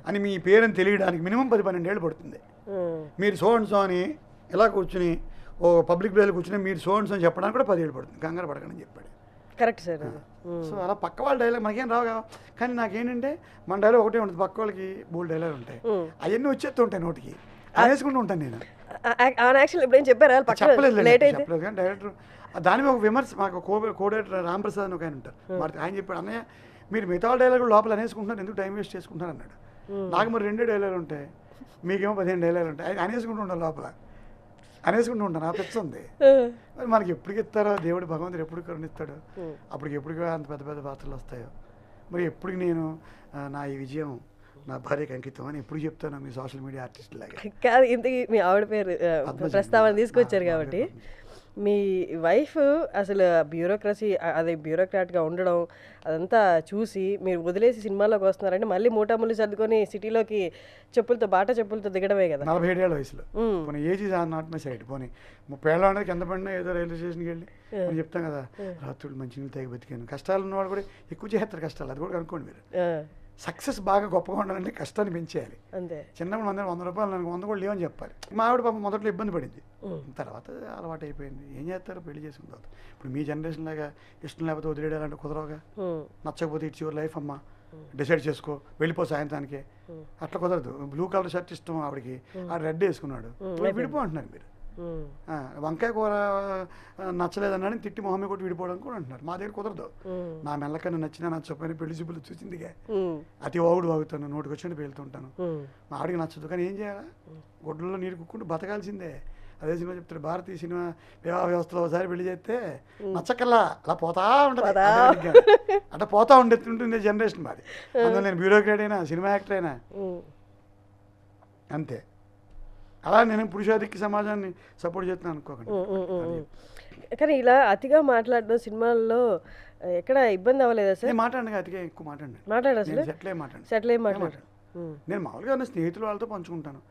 అని మీ పేరుని తెలియడానికి మినిమం 10-12 ఏళ్ళు పడుతుంది. మీరు సో అండ్ సో అని ఇలా కూర్చుని ఓ పబ్లిక్ ప్లేస్లో కూర్చుని మీరు సో అండ్ సో అని చెప్పడానికి కూడా 10 ఏళ్ళు పడుతుంది. కంగారు పడకండి అని చెప్పాడు. Correct sir. సో అలా పక్క వాళ్ళ డైలాగ్ మనకేం రావు. కానీ నాకేంటంటే మన డైలాగ్ ఒకటే ఉంటుంది, పక్క వాళ్ళకి బోల్డ్ డైలాగ్ ఉంటాయి, అవన్నీ వచ్చేస్తూ ఉంటాయి నోటికి, అనేసుకుంటూ ఉంటాను నేను. చెప్పలేదు కానీ డైరెక్టర్ దాని మీద ఒక విమర్శ, మాకు కో డైరెక్టర్ రాంప్రసాద్ అని ఒక ఆయన ఉంటారు, మరి ఆయన చెప్పాడు, అన్నయ్య మీరు మిగతా డైలాగులు లోపల అనేసుకుంటున్నారు, ఎందుకు టైం వేస్ట్ చేసుకుంటారు అన్నాడు. నాకు మరి 2 డైలాగులు ఉంటాయి, మీకేమో 15 డైలాగులు ఉంటాయి, అనేసుకుంటూ ఉంటాను లోపల, అనేసుకుంటూ ఉంటాను. ఆ పెచ్చ ఉంది. మరి మనకి ఎప్పటికి ఇస్తారో దేవుడు భగవంతుడు ఎప్పుడు కరుణిస్తాడు, అప్పటికి ఎప్పటికీ అంత పెద్ద పెద్ద పాత్రలు వస్తాయో. మరి ఎప్పటికి నేను నా ఈ విజయం నా భార్యకి అంకితం అని ఎప్పుడు చెప్తాను మీ సోషల్ మీడియా ఆర్టిస్ట్ లాగా. కాదు, ఇంతకీ మీ ఆవిడ పేరు ప్రస్తావన తీసుకొచ్చారు కాబట్టి మీ వైఫ్ అసలు బ్యూరోక్రసీ అదే బ్యూరోక్రాట్గా ఉండడం అదంతా చూసి మీరు వదిలేసి సినిమాలోకి వస్తున్నారంటే మళ్ళీ మూటాముళ్ళు సర్దుకొని సిటీలోకి బాటా చెప్పులతో దిగడమే కదా. 47 ఏళ్ళ వయసులో పోనీ age is not my side. పోనీ 30 ఏళ్ళ ఉండదు కింద పడినా ఏదో రైల్వే స్టేషన్కి వెళ్ళి నేను చెప్తాను కదా రాత్రులు మంచి నీళ్ళు తాగి బతికాను. కష్టాలు ఉన్నవాడు కూడా ఎక్కువ చేస్తారు కష్టాలు, అది కూడా కనుక్కోండి మీరు. సక్సెస్ బాగా గొప్పగా ఉండాలంటే కష్టాన్ని పెంచేయాలి. అంతే. చిన్నప్పుడు 100 రూపాయలు నాకు 100 కూడా లేవని చెప్పాలి. మా ఆవిడ పాపం మొదట్లో ఇబ్బంది పడింది, తర్వాత అలవాటు అయిపోయింది. ఏం చేస్తారు పెళ్లి చేసుకున్న తర్వాత. ఇప్పుడు మీ జనరేషన్ లాగా ఇష్టం లేకపోతే వదిలేయాలంటే కుదరవుగా. నచ్చకపోతే ఇట్స్ యువర్ లైఫ్ అమ్మా, డిసైడ్ చేసుకో వెళ్ళిపో సాయంత్రానికి, అట్లా కుదరదు. బ్లూ కలర్ షర్ట్ ఇష్టం ఆవిడకి, ఆ రెడ్ వేసుకున్నాడు, విడిపో అంటున్నారు మీరు. వంకాయ కూర నచ్చలేదన్నాడని తిట్టి మొహమ్మే కొట్టి విడిపోవడం కూడా అంటున్నారు. మా దగ్గర కుదరదు. నా మెల్లకన్నా నచ్చినా నచ్చకపోయినా పెళ్లి చూపులు చూసిందిగా అతి వాగుడు వాగుతాను, నోటికి వచ్చినట్టు పేలుతుంటాను. మా ఆవిడకి నచ్చదు, కానీ ఏం చేయాలా, గుడ్డల్లో నీరు కుక్కుంటూ బతకాల్సిందే. అదే సినిమా చెప్తారు, భారతీయ సినిమా వివాహ వ్యవస్థలో ఒకసారి పెళ్లి చేస్తే నచ్చకల్లా అలా పోతా ఉంటుంది, అట్లా పోతా ఉండేది జనరేషన్ మాది. అందులో నేను బ్యూరోక్రాట్ అయినా సినిమా యాక్టర్ అయినా అంతే. అలా నేను పురుషాధిక్య సమాజాన్ని సపోర్ట్ చేస్తున్నాను అనుకోకండి. కానీ ఇలా అతిగా మాట్లాడడం సినిమాల్లో ఎక్కడ ఇబ్బంది అవ్వలేదా సార్? మాట్లాడండి, అతిగా ఎక్కువ మాట్లాడండి. మాట్లాడారు సెటిల్ అయ్యి మాట్లాడు. నేను మామూలుగా స్నేహితులు వాళ్ళతో పంచుకుంటాను,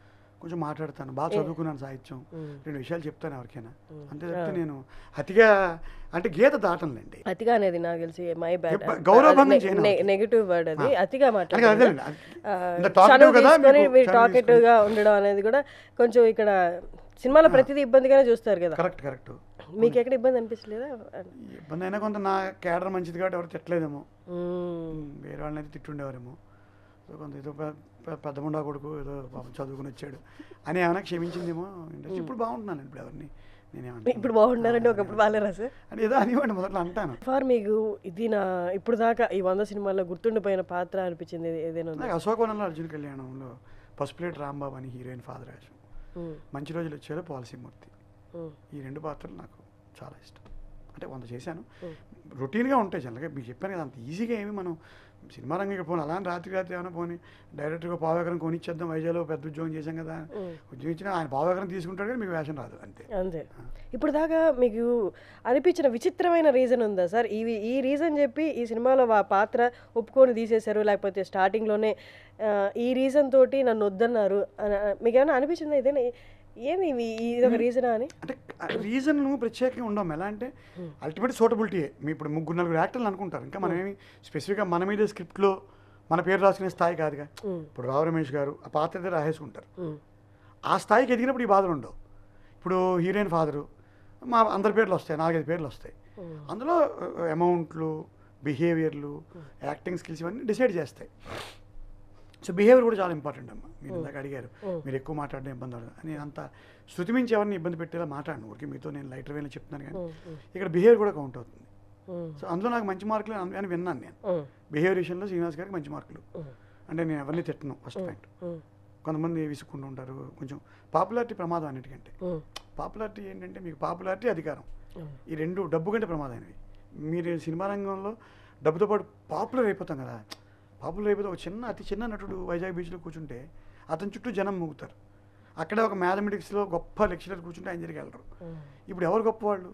కొంచెం మాట్లాడతాను. బాగా చదువుకున్నాను సాహిత్యం, 2 విషయాలు చెప్తాను ఎవరికైనా, అంతే తప్పితే నేను అతిగా అంటే గీత దాటంలేండి. అతిగా అనేది నాకు తెలిసి మై బ్యాడ్, గౌరవభంగం నెగటివ్ వర్డ్ అది. అతిగా మాట్లాడారు, టాకెటివ్ గా ఉండడం అనేది కూడా కొంచెం ఇక్కడ సినిమాలో ప్రతిదీ ఇబ్బందిగానే చూస్తారు కదా. కరెక్ట్. మీకు ఎక్కడ ఇబ్బంది అనిపించలేదా? ఇబ్బంది అయినా కొంత నా క్యాడర్ మంచిది కాబట్టి ఎవరు తిట్టలేదేమో, వేరే వాళ్ళని అయితే తిట్టుండేవారేమో. కొంత ఏదో పెద్ద ముండా కొడుకు ఏదో పాపం చదువుకుని వచ్చాడు అని ఏమైనా క్షమించిందేమో ఇండస్ట్రీ. ఇప్పుడు బాగుంటున్నాను, ఇప్పుడు ఎవరిని నేనేమంటే ఇప్పుడు బాగుంటున్నారంటే ఒకప్పుడు బాగాలేరా సార్ అని ఏదో అనివ్వండి మొదట్లో అంటాను. ఫార్ మీకు ఇది నా ఇప్పుడు దాకా ఈ 100 సినిమాల్లో గుర్తుండిపోయిన పాత్ర అనిపించింది ఏదైనా? నాకు అశోకవనంలో అర్జున్ కళ్యాణంలో పసుపులేటి రాంబాబు అని హీరోయిన్ ఫాదర్ వేషం, మంచి రోజులు వచ్చేలో పాలసీమూర్తి, ఈ 2 పాత్రలు నాకు చాలా ఇష్టం. అంటే 100 చేశాను, రొటీన్గా ఉంటాయి జనరల్గా. మీకు చెప్పాను కదా, అంత ఈజీగా ఏమి మనం సినిమా రంగంకి పోను అలా రాత్రి ఏమైనా పోనీ డైరెక్ట్గా పావుఎకరం కొనిచ్చేద్దాం, వైజాగ్లో పెద్ద ఉద్యోగం చేశాం కదా, ఉద్యోగం ఇచ్చినా ఆయన పావుఎకరం తీసుకుంటాడు కానీ మీకు వేషం రాదు, అంతే. ఇప్పుడు దాకా మీకు అనిపించిన విచిత్రమైన రీజన్ ఉందా సార్? ఈ రీజన్ చెప్పి ఈ సినిమాలో పాత్ర ఒప్పుకొని తీసేశారు, లేకపోతే స్టార్టింగ్లోనే ఈ రీజన్ తోటి నన్ను వద్దన్నారు మీకు ఏమైనా అనిపించిందా? ఇదేనా ఏమి ఇది ఒక రీజనా అని? అంటే రీజన్ ప్రత్యేకంగా ఉండవు. ఎలా అంటే అల్టిమేట్ సూటబిలిటీ. మీ ఇప్పుడు 3-4 యాక్టర్లు అనుకుంటారు, ఇంకా మనం ఏమి స్పెసిఫిక్గా మన మీద స్క్రిప్ట్లో మన పేరు రాసుకునే స్థాయి కాదుగా. ఇప్పుడు రావు రమేష్ గారు ఆ పాత్ర అయితే రాసేసుకుంటారు, ఆ స్థాయికి ఎదిగినప్పుడు ఈ బాధలు ఉండవు. ఇప్పుడు హీరోయిన్ ఫాదరు మా అందరి పేర్లు వస్తాయి, 4-5 పేర్లు వస్తాయి. అందులో అమౌంట్లు, బిహేవియర్లు, యాక్టింగ్ స్కిల్స్ ఇవన్నీ డిసైడ్ చేస్తాయి. సో బిహేవియర్ కూడా చాలా ఇంపార్టెంట్ అమ్మా. మీరు ఇందాక అడిగారు మీరు ఎక్కువ మాట్లాడడం ఇబ్బంది అవుతుంది అని. అంత శృతి మించి ఎవరిని ఇబ్బంది పెట్టేలా మాట్లాడను, ఊరికి మీతో నేను లైటర్ వేలో చెప్తున్నాను, కానీ ఇక్కడ బిహేవియర్ కూడా కౌంట్ అవుతుంది. సో అందులో నాకు మంచి మార్కులు అని విన్నాను నేను. బిహేవియర్ విషయంలో శ్రీనివాస్ గారికి మంచి మార్కులు. అంటే నేను ఎవరిని తిట్టను, ఫస్ట్ పాయింట్. కొంతమంది విసుక్కుంటూ ఉంటారు, కొంచెం పాపులారిటీ ప్రమాదం అన్నిటికంటే. పాపులారిటీ ఏంటంటే మీకు పాపులారిటీ, అధికారం, ఈ 2 డబ్బు కంటే ప్రమాదమైనవి. మీరు సినిమా రంగంలో డబ్బుతో పాటు పాపులర్ అయిపోతాం కదా. పాపులర్ అయిపోతే ఒక అతి చిన్న నటుడు వైజాగ్ బీచ్లో కూర్చుంటే అతని చుట్టూ జనం మూగుతారు. అక్కడే ఒక మ్యాథమెటిక్స్లో గొప్ప లెక్చరర్ కూర్చుంటే ఆయన జరిగి వెళ్ళరు. ఇప్పుడు ఎవరు గొప్పవాళ్ళు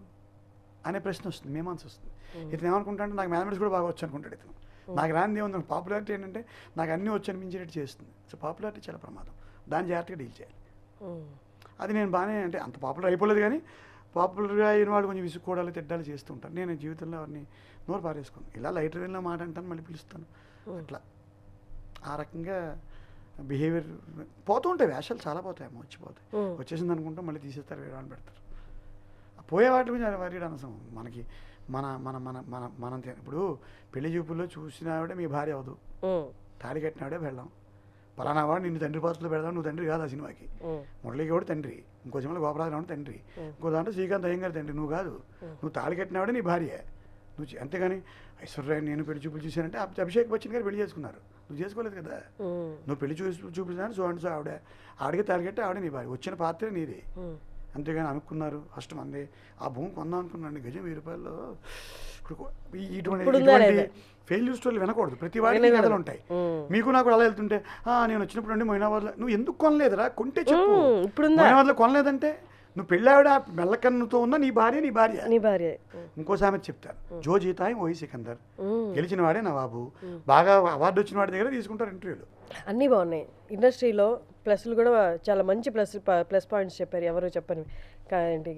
అనే ప్రశ్న వస్తుంది, మేమాన్స్ వస్తుంది. ఇతను ఏమనుకుంటాడంటే నాకు మ్యాథమెటిక్స్ కూడా బాగా వచ్చు అనుకుంటాడు ఇతను. నాకు రానిది ఏముంది, పాపులారిటీ ఏంటంటే నాకు అన్నీ వచ్చి అనిపించేటట్టు చేస్తుంది. సో పాపులారిటీ చాలా ప్రమాదం, దాన్ని జాగ్రత్తగా డీల్ చేయాలి. అది నేను బాగానే అంటే అంత పాపులర్ అయిపోలేదు, కానీ పాపులర్గా అయిన వాళ్ళు కొంచెం విసుక్కోవడాలు తిట్టాలు చేస్తూ ఉంటారు. నేను జీవితంలో ఎవరిని నోరు పారేసుకున్నాను. ఇలా లైటర్ వెళ్ళిన మాట అంటాను, మళ్ళీ పిలుస్తాను, అట్లా ఆ రకంగా బిహేవియర్ పోతూ ఉంటాయి. వేషాలు చాలా పోతాయి, వచ్చిపోతాయి. వచ్చేసింది అనుకుంటాం, మళ్ళీ తీసేస్తారు, వేరే వాళ్ళు పెడతారు. పోయే వాటి గురించి వరి అనవసరం మనకి. మనం ఇప్పుడు పెళ్లి చూపుల్లో చూసిన ఆవిడే మీ భార్య అవ్వదు, తాళి కట్టినావిడే పెడదాం. పలానా వాడు నిన్ను తండ్రి పాత్రలో పెడదాం, నువ్వు తండ్రి కాదు ఆ సినిమాకి. మురళీ గౌడ్ తండ్రి, ఇంకో సినిమాలో గోపరాజరావు తండ్రి, ఇంకో దాంట్లో శ్రీకాంత్ అయ్యంగారు తండ్రి, నువ్వు కాదు. నువ్వు తాళి కట్టినావిడే నీ భార్య. నువ్వు అంతేగాని ఐశ్వర్య నేను పెళ్లి చూపులు చూశానంటే అభిషేక్ బచ్చన్ గారు పెళ్లి చేసుకున్నారు, నువ్వు చేసుకోలేదు కదా. నువ్వు పెళ్లి చూపించాను సో అండ్ సో ఆవిడకి తాలిగట్టి ఆవిడ నీ భార్య, వచ్చిన పాత్ర నీది. అంతేగాని అనుకున్నారు ఫస్ట్ మంది ఆ భూమి కొందాం అనుకున్నాను, గజం 1000 రూపాయలు. ఇటువంటి ఫెయిల్యూర్ స్టోరీలు వినకూడదు, ప్రతి వాడికి కథలు ఉంటాయి. మీకు నాకు అలా వెళ్తుంటే నేను వచ్చినప్పుడు అండి మొయినాబాద్లో నువ్వు ఎందుకు కొనలేదురా, కొంటే చెప్పు. మొయినాబాద్లో కొనలేదంటే నువ్వు పెళ్ళావిడ మెల్లకన్నుతో ఉన్న నీ భార్య నీ భార్య. ఇంకో సామెత చెప్తారు, జో జీతాయి ఓహి సికందర్. గెలిచిన వాడే నవాబు. బాగా అవార్డు వచ్చిన వాడి దగ్గర తీసుకుంటారు ఇంటర్వ్యూలు. అన్నీ బాగున్నాయి ఇండస్ట్రీలో. ప్లస్లు కూడా చాలా మంచి ప్లస్ పాయింట్స్ చెప్పారు, ఎవరు చెప్పని. ఏంటి,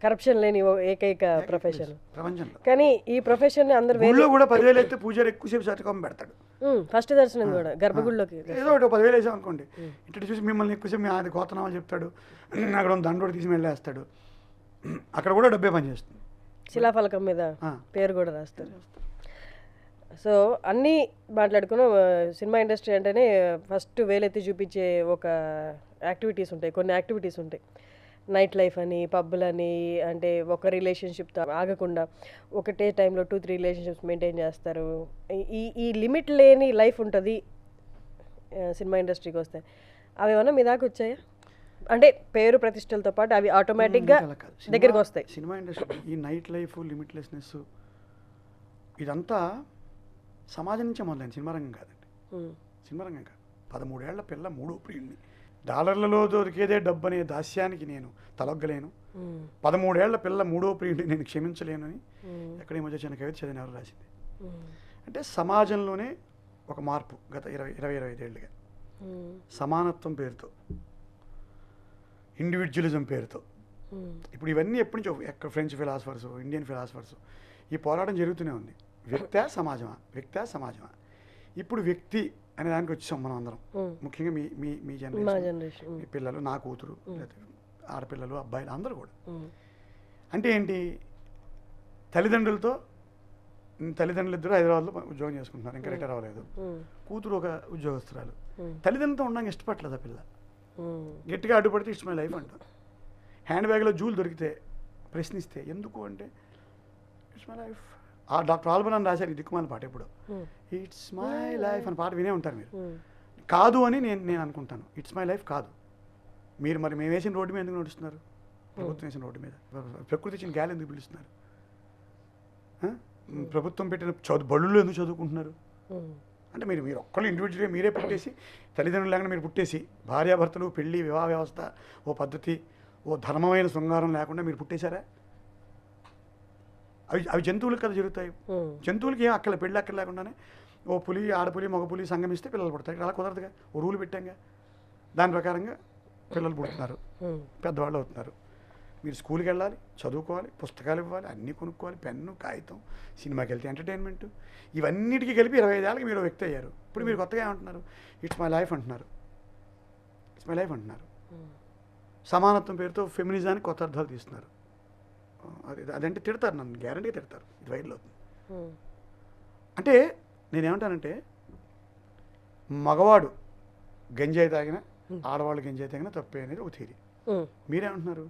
కరప్షన్ లేని ఏకైక ప్రొఫెషన్ ప్రపంచంలో. కానీ ఈ ప్రొఫెషన్ అందరు ఊళ్ళో కూడా 10,000 అయితే పూజారి ఎక్కువసేపు సతకం పెడతాడు. ఫస్ట్ దర్శనం కూడా గర్భగుడిలోకి ఏదో ఒకటి 10,000 వేసాం అనుకోండి, ఇటు చూసి మిమ్మల్ని ఎక్కువసేపు అది గోతనామాలు చెప్తాడు, అక్కడ దండోడు తీసి వెళ్ళేస్తాడు. అక్కడ కూడా డబ్బే పనిచేస్తుంది. శిలాఫలకం మీద పేరు కూడా రాస్తారు. సో అన్నీ మాట్లాడుకున్నాం. సినిమా ఇండస్ట్రీ అంటేనే ఫస్ట్ వేలెత్తి చూపించే ఒక యాక్టివిటీస్ ఉంటాయి, కొన్ని యాక్టివిటీస్ ఉంటాయి. నైట్ లైఫ్ అని, పబ్బులని, అంటే ఒక రిలేషన్షిప్తో ఆగకుండా ఒకటే టైంలో 2-3 రిలేషన్షిప్స్ మెయింటైన్ చేస్తారు. ఈ లిమిట్ లేని లైఫ్ ఉంటుంది సినిమా ఇండస్ట్రీకి వస్తే. అవి ఏమన్నా మీ దాకా వచ్చాయా? అంటే పేరు ప్రతిష్టలతో పాటు అవి ఆటోమేటిక్గా దగ్గరికి వస్తాయి. సినిమా ఇండస్ట్రీ ఈ నైట్ లైఫ్, లిమిట్లెస్నెస్ ఇదంతా సమాజం నుంచే మొదలైంది, సినిమా రంగం కాదండి. సినిమా రంగం కాదు. 13 ఏళ్ల పిల్ల 3వ ప్రియుడిని, డాలర్లలో దొరికేదే డబ్బు అనే దాస్యానికి నేను తలొగ్గలేను, 13 ఏళ్ల పిల్ల 3వ ప్రియుడిని నేను క్షమించలేను అని ఎక్కడ ఈ మధ్య చిన్న కవిత చదివిన ఎవరు రాసింది. అంటే సమాజంలోనే ఒక మార్పు గత 20-25 ఏళ్ళుగా. సమానత్వం పేరుతో, ఇండివిజువలిజం పేరుతో. ఇప్పుడు ఇవన్నీ ఎప్పటి నుంచో ఎక్కడ ఫ్రెంచ్ ఫిలాసఫర్స్, ఇండియన్ ఫిలాసఫర్స్ ఈ పోరాటం జరుగుతూనే ఉంది. వ్యక్తా సమాజమా. ఇప్పుడు వ్యక్తి అనే దానికి వచ్చాం మనం అందరం. ముఖ్యంగా మీ జనరేషన్, మీ పిల్లలు, నా కూతురు, ఆడపిల్లలు, అబ్బాయిలు అందరూ కూడా. అంటే ఏంటి, తల్లిదండ్రులు ఇద్దరు హైదరాబాద్లో ఉద్యోగం చేసుకుంటున్నారు, ఇంకా రిటైర్ అవ్వలేదు. కూతురు ఒక ఉద్యోగస్తురాలు. తల్లిదండ్రులతో ఉండడానికి ఇష్టపడలేదు ఆ పిల్ల. గట్టిగా అడ్డుపడితే ఇట్స్ మై లైఫ్ అంటారు. హ్యాండ్ బ్యాగ్లో జూలు దొరికితే ప్రశ్నిస్తే ఎందుకు అంటే ఇట్స్ మై లైఫ్. ఆ డాక్టర్ ఆల్బన్ అని రాశారు ఈ దిక్కుమాల పాట. ఎప్పుడు ఇట్స్ మై లైఫ్ అని పాట వినే ఉంటారు మీరు. కాదు అని నేను అనుకుంటాను. ఇట్స్ మై లైఫ్ కాదు. మీరు మరి మేము వేసిన రోడ్డు మీద ఎందుకు నడుస్తున్నారు? ప్రభుత్వం వేసిన రోడ్డు మీద ప్రకృతి ఇచ్చిన గాలి ఎందుకు పిలుస్తున్నారు? ప్రభుత్వం పెట్టిన బడుల్లో ఎందుకు చదువుకుంటున్నారు? అంటే మీరు ఒక్కళ్ళు ఇండివిజువల్గా మీరే పుట్టేసి, తల్లిదండ్రులు లేకుండా మీరు పుట్టేసి, భార్యాభర్తలు, పెళ్ళి, వివాహ వ్యవస్థ, ఓ పద్ధతి, ఓ ధర్మమైన శృంగారం లేకుండా మీరు పుట్టేశారా? అవి జంతువులకు కదా జరుగుతాయి. జంతువులకి ఏం అక్కడ పెళ్ళి అక్కడ లేకుండానే ఓ పులి, ఆడపులి, మగ పులి సంగమిస్తే పిల్లలు పుడతాయి. అలా కుదరదుగా. ఓ రూల్ పెట్టాంగా, దాని ప్రకారంగా పిల్లలు పుడుతున్నారు, పెద్దవాళ్ళు అవుతున్నారు. మీరు స్కూల్కి వెళ్ళాలి, చదువుకోవాలి, పుస్తకాలు ఇవ్వాలి, అన్నీ కొనుక్కోవాలి, పెన్ను, కాగితం, సినిమాకి వెళ్తే ఎంటర్టైన్మెంట్, ఇవన్నిటికీ కలిపి 25 ఏళ్ళకి మీరు వ్యక్తి అయ్యారు. ఇప్పుడు మీరు కొత్తగా ఏమంటున్నారు? ఇట్స్ మై లైఫ్ అంటున్నారు. సమానత్వం పేరుతో ఫెమినిజానికి కొత్త అర్థాలు తీస్తున్నారు. అదంటే తిడతారు, నన్ను గ్యారంటీగా తిడతారు. ఇది వైరల్ అవుతుంది. అంటే నేనేమంటానంటే, మగవాడు గంజాయి తాగినా, ఆడవాళ్ళు గంజాయి తాగినా తప్పే అనేది ఒక థియరీ. మీరేమంటున్నారు?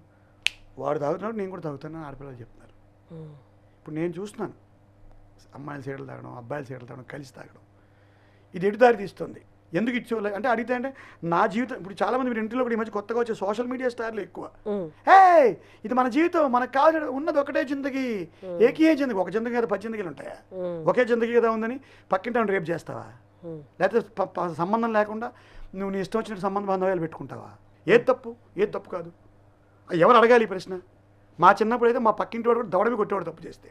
వాడు తాగుతున్నాడు, నేను కూడా తాగుతాను ఆడపిల్లలు చెప్తున్నారు. ఇప్పుడు నేను చూస్తున్నాను అమ్మాయిల సీడలు తాగడం, అబ్బాయిల సీడలు తాగడం, కలిసి తాగడం. ఇది ఎటు దారి తీస్తుంది? ఎందుకు ఇచ్చే అంటే అడిగితే అంటే నా జీవితం. ఇప్పుడు చాలామంది మీరు ఇంట్లో కూడా ఈ మధ్య కొత్తగా వచ్చే సోషల్ మీడియా స్టార్లు ఎక్కువ. ఇది మన జీవితం, మనకు కావాల్సిన ఉన్నది ఒకటే జిందగీ, ఏకీ జిందగీ. ఒక జిందగీ కదా 10 జిందగీలు ఉంటాయా? ఒకే జిందగీ కదా ఉందని పక్కింటి రేపు చేస్తావా? లేకపోతే సంబంధం లేకుండా నువ్వు నీ ఇష్టం వచ్చిన సంబంధ బాంధవ్యాలు పెట్టుకుంటావా? ఏది తప్పు కాదు. ఎవరు అడగాలి ఈ ప్రశ్న? మా చిన్నప్పుడు అయితే మా పక్కింటి వాడు కూడా దవడమి కొట్టేవాడు తప్పు చేస్తే.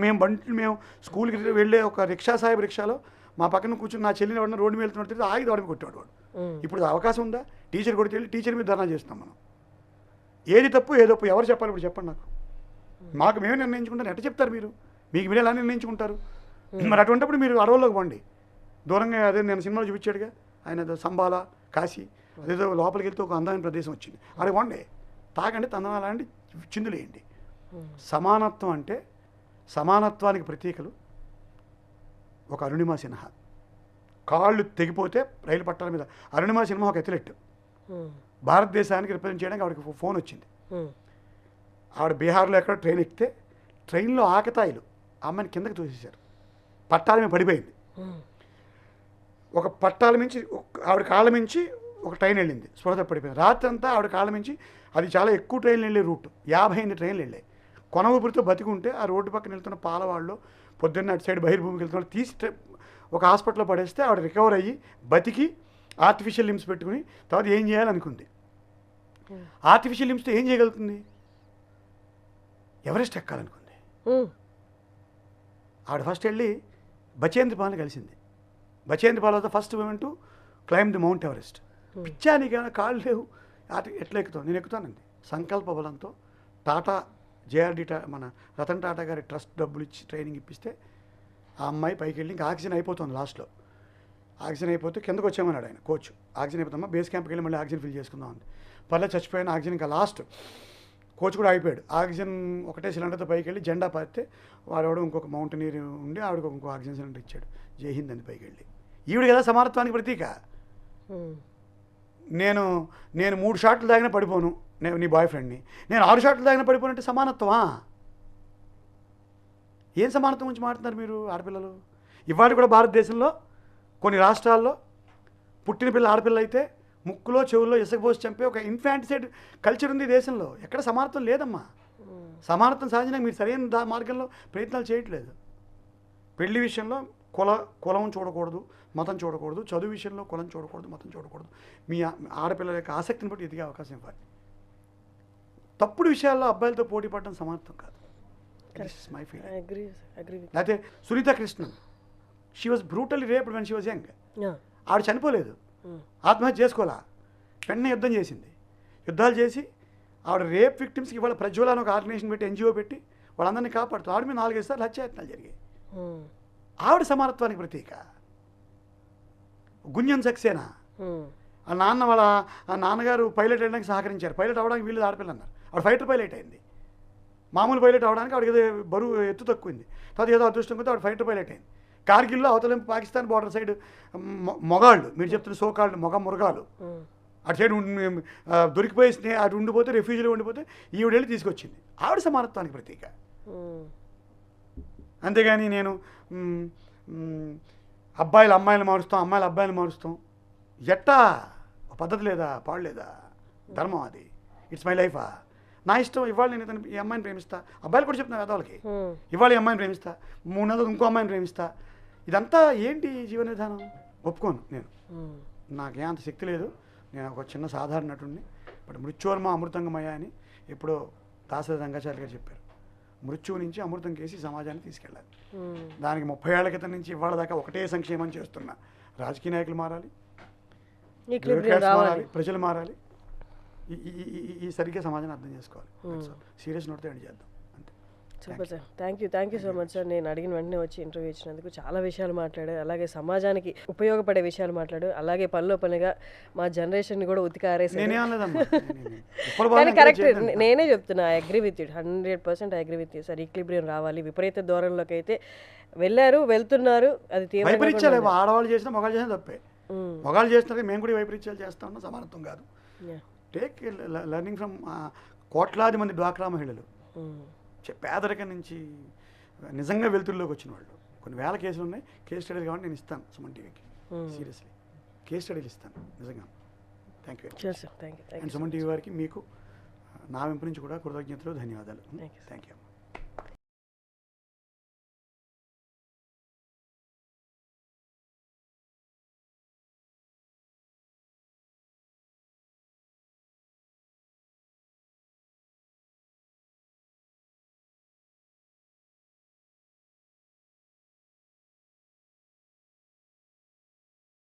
మేము స్కూల్కి వెళ్ళే ఒక రిక్షా సాహిబ్ రిక్షాలో మా పక్కన కూర్చొని నా చెల్లిని ఎవడన్నా రోడ్డు మీద వెళ్తున్నట్టు ఆగి దవడమి కొట్టేవాడు వాడు. ఇప్పుడు అవకాశం ఉందా? టీచర్ కొడితే వెళ్ళి టీచర్ మీద ధర్నా చేస్తాం మనం. ఏది తప్పు ఎవరు చెప్పాలి? ఇప్పుడు చెప్పండి నాకు. మాకు మేమే నిర్ణయించుకుంటాను. ఎట్లా చెప్తారు మీరు? మీరు ఎలా నిర్ణయించుకుంటారు? మరి అటువంటిప్పుడు మీరు అడవుల్లోకి పోండి, దూరంగా. అదే నేను సినిమాలో చూపించాడుగా ఆయన, సంబాల, కాశీ, అదేదో లోపలికి వెళ్తే ఒక అందమైన ప్రదేశం వచ్చింది, అక్కడికి పోండి, తాగండి, తందనాలండి, చిందులేయండి. సమానత్వం అంటే, సమానత్వానికి ప్రతీకలు ఒక అరుణిమా సిన్హా. కాళ్ళు తెగిపోతే రైలు పట్టాల మీద. అరుణిమా సిన్హా ఒక అథ్లెట్, భారతదేశానికి రిప్రజెంట్ చేయడానికి ఆవిడకి ఫోన్ వచ్చింది. ఆవిడ బీహార్లో ఎక్కడ ట్రైన్ ఎక్కితే ట్రైన్లో ఆకతాయిలు అమ్మాయిని కిందకి తోసేశారు. పట్టాల మీద పడిపోయింది. ఒక పట్టాల మించి ఆవిడ కాళ్ళ మించి ఒక ట్రైన్ వెళ్ళింది, స్పృహ పడిపోయింది. రాత్రి అంతా ఆవిడ కాళ్ళ మించి, అది చాలా ఎక్కువ ట్రైన్లు వెళ్ళే రూట్, 58 ట్రైన్లు వెళ్ళాయి. కొన ఊపిరితో బతికుంటే ఆ రోడ్డు పక్కన వెళ్తున్న పాలవాళ్ళు పొద్దున్న అటు సైడ్ బహిర్భూమికి వెళ్తున్న తీసి ఒక హాస్పిటల్లో పడేస్తే ఆవిడ రికవర్ అయ్యి బతికి ఆర్టిఫిషియల్ లిమ్స్ పెట్టుకుని తర్వాత ఏం చేయాలనుకుంది. ఆర్టిఫిషియల్ లిమ్స్తో ఏం చేయగలుగుతుంది? ఎవరెస్ట్ ఎక్కాలనుకుంది. ఆవిడ ఫస్ట్ వెళ్ళి బచేంద్ర పాల్ని కలిసింది. Bachendri Pal was the first women to climb the Mount Everest. పిచ్చానికి కాళ్ళు లేవు, ఎట్లా ఎక్కుతాం? నేను ఎక్కుతానండి. సంకల్ప బలంతో టాటా జేఆర్డి మన రతన్ టాటా గారి ట్రస్ట్ డబ్బులు ఇచ్చి ట్రైనింగ్ ఇప్పిస్తే ఆ అమ్మాయి పైకి వెళ్ళి ఇంకా ఆక్సిజన్ అయిపోతుంది. లాస్ట్లో ఆక్సిజన్ అయిపోతే కిందకు వచ్చామన్నాడు ఆయన కోచ్. ఆక్సిజన్ అయిపోతామా బేస్ క్యాంప్కి వెళ్ళి మళ్ళీ ఆక్సిజన్ ఫిల్ చేసుకుందాం అంది. పర్లేదు చచ్చిపోయిన ఆక్సిజన్ ఇంకా లాస్ట్ కోచ్ కూడా అయిపోయాడు. ఆక్సిజన్ ఒకటే సిలిండర్తో పైకి వెళ్ళి జెండా పారితే వాడు ఇంకొక మౌంటనీర్ ఉండి ఆవిడకి ఇంకో ఆక్సిజన్ సిలిండర్ ఇచ్చాడు. జై హింద్ అని పైకి వెళ్ళి. ఈవిడ కదా సమానత్వానికి ప్రతీక. నేను 3 షాట్లు తాగినా పడిపోను, నేను నీ బాయ్ ఫ్రెండ్ని. నేను 6 షాట్లు తాగినా పడిపోనంటే సమానత్వమా? ఏం సమానత్వం గురించి మాట్లాడుతున్నారు మీరు ఆడపిల్లలు? ఇవాళ కూడా భారతదేశంలో కొన్ని రాష్ట్రాల్లో పుట్టిన పిల్ల ఆడపిల్ల అయితే ముక్కులో చెవుల్లో ఇసుక పోసి చంపే ఒక ఇన్ఫాంటిసైడ్ కల్చర్ ఉంది దేశంలో. ఎక్కడ సమానత్వం లేదమ్మా. సమానత్వం సాధించడానికి మీరు సరైన మార్గంలో ప్రయత్నాలు చేయట్లేదు. పెళ్లి విషయంలో కులం చూడకూడదు, మతం చూడకూడదు. చదువు విషయంలో కులం చూడకూడదు, మతం చూడకూడదు. మీ ఆడపిల్లల యొక్క ఆసక్తిని బట్టి ఎదిగే అవకాశం ఇవ్వాలి. తప్పుడు విషయాల్లో అబ్బాయిలతో పోటీ పడడం సమానత్వం కాదు. My feeling. అయితే Sunitha Krishnan, she was brutally raped when she was young. ఆవిడ చనిపోలేదు, ఆత్మహత్య చేసుకోవాలా, వెంటనే యుద్ధం చేసింది. యుద్ధాలు చేసి ఆవిడ రేప్ విక్టిమ్స్కి ఇవాళ ప్రజ్వల అని ఒక ఆర్గనైజేషన్ పెట్టి ఎన్జిఓ పెట్టి వాళ్ళందరినీ కాపాడుతుంది. ఆవిడ మీద 4-5 సార్లు హత్యాయత్నాలు జరిగాయి. ఆవిడ సమానత్వానికి ప్రతీక. గుంజన్ సక్సేనా ఆ నాన్నగారు పైలట్ అవ్వడానికి సహకరించారు. పైలట్ అవ్వడానికి వీళ్ళు ఆడపిల్ల అన్నారు. ఆవిడ ఫైటర్ పైలట్ అయింది. మామూలు పైలట్ అవ్వడానికి ఆవిడకి ఏదో బరువు ఎత్తు తక్కువైంది. తర్వాత ఏదో అదృష్టం కొద్ది ఆవిడ ఫైటర్ పైలట్ అయింది. కార్గిల్లో అవతల పాకిస్తాన్ బార్డర్ సైడ్ మొగాళ్ళు, మీరు చెప్తున్న సోకాళ్ళు మృగాలు అటు సైడ్ దొరికిపోయి అటు ఉండిపోతే రెఫ్యూజీలో ఉండిపోతే ఈవిడ వెళ్ళి తీసుకొచ్చింది. ఆవిడ సమానత్వానికి ప్రతీక. అంతేగాని నేను అబ్బాయిలు అమ్మాయిలు మారుస్తాం, అమ్మాయిలు అబ్బాయిలు మారుస్తాం ఎట్టా? పద్ధతి లేదా, పాడలేదా? ధర్మం అది. ఇట్స్ మై లైఫా, నా ఇష్టం. ఇవాళ నేను ఈ అమ్మాయిని ప్రేమిస్తా, అబ్బాయిలు కూడా చెప్తున్నా కదా వాళ్ళకి, ఇవాళ ఈ అమ్మాయిని ప్రేమిస్తా, 3 నెలలకు ఇంకో అమ్మాయిని ప్రేమిస్తా. ఇదంతా ఏంటి జీవన విధానం? ఒప్పుకోను నేను. నాకేం అంత శక్తి లేదు. నేను ఒక చిన్న సాధారణ నటుడిని. బట్ మృత్యోర్మ అమృతంగమయ అని ఎప్పుడో దాసరి రంగాచార్య గారు చెప్పారు. మృత్యువు నుంచి అమృతం కేసి సమాజాన్ని తీసుకెళ్ళాలి. దానికి 30 ఏళ్ల క్రితం నుంచి ఇవాళ దాకా ఒకటే సంక్షేమం చేస్తున్నా. రాజకీయ నాయకులు మారాలి, మారాలి, ప్రజలు మారాలి. ఈ సరిగ్గా సమాజాన్ని అర్థం చేసుకోవాలి. సీరియస్ నోట్తో ఎండ్ చేద్దాం. Super sir, thank you so much sir. నేను అడిగిన వెంటనే వచ్చి ఇంటర్వ్యూ ఇచ్చినందుకు చాలా విషయాలు మాట్లాడారు. అలాగే సమాజానికి ఉపయోగపడే విషయాలు మాట్లాడారు. అలాగే పనిలో పనిగా మా జనరేషన్ కూడా ఉతికారేసారు. కానీ కరెక్ట్, నేనే చెప్తున్నా. I agree with you, 100% I agree with you sir. Equilibrium రావాలి. విపరీత ధోరణిలోకి అయితే వెళ్తున్నారు. అది ఆడవాళ్ళు చేసినా మగాళ్ళు చేసినా తప్పే. మగాళ్ళు చేస్తున్నారు, మేము కూడా వైపరీత్యాలు చేస్తా ఉన్నాం. సమానత్వం కాదు. టేక్ లెర్నింగ్ ఫ్రమ్ కోట్లాది మంది డ్వాక్రా మహిళలు, పేదరికం నుంచి నిజంగా వెలుతురులోకి వచ్చిన వాళ్ళు. కొన్ని వేల కేసులు ఉన్నాయి. కేస్ స్టడీలు కావాలి, నేను ఇస్తాను సుమన్ టీవీకి. సీరియస్లీ కేస్ స్టడీలు ఇస్తాను నిజంగా. Thank you. And Suman TV వారికి మీకు నా వెంపు నుంచి కూడా కృతజ్ఞతలు, ధన్యవాదాలు. Thank you.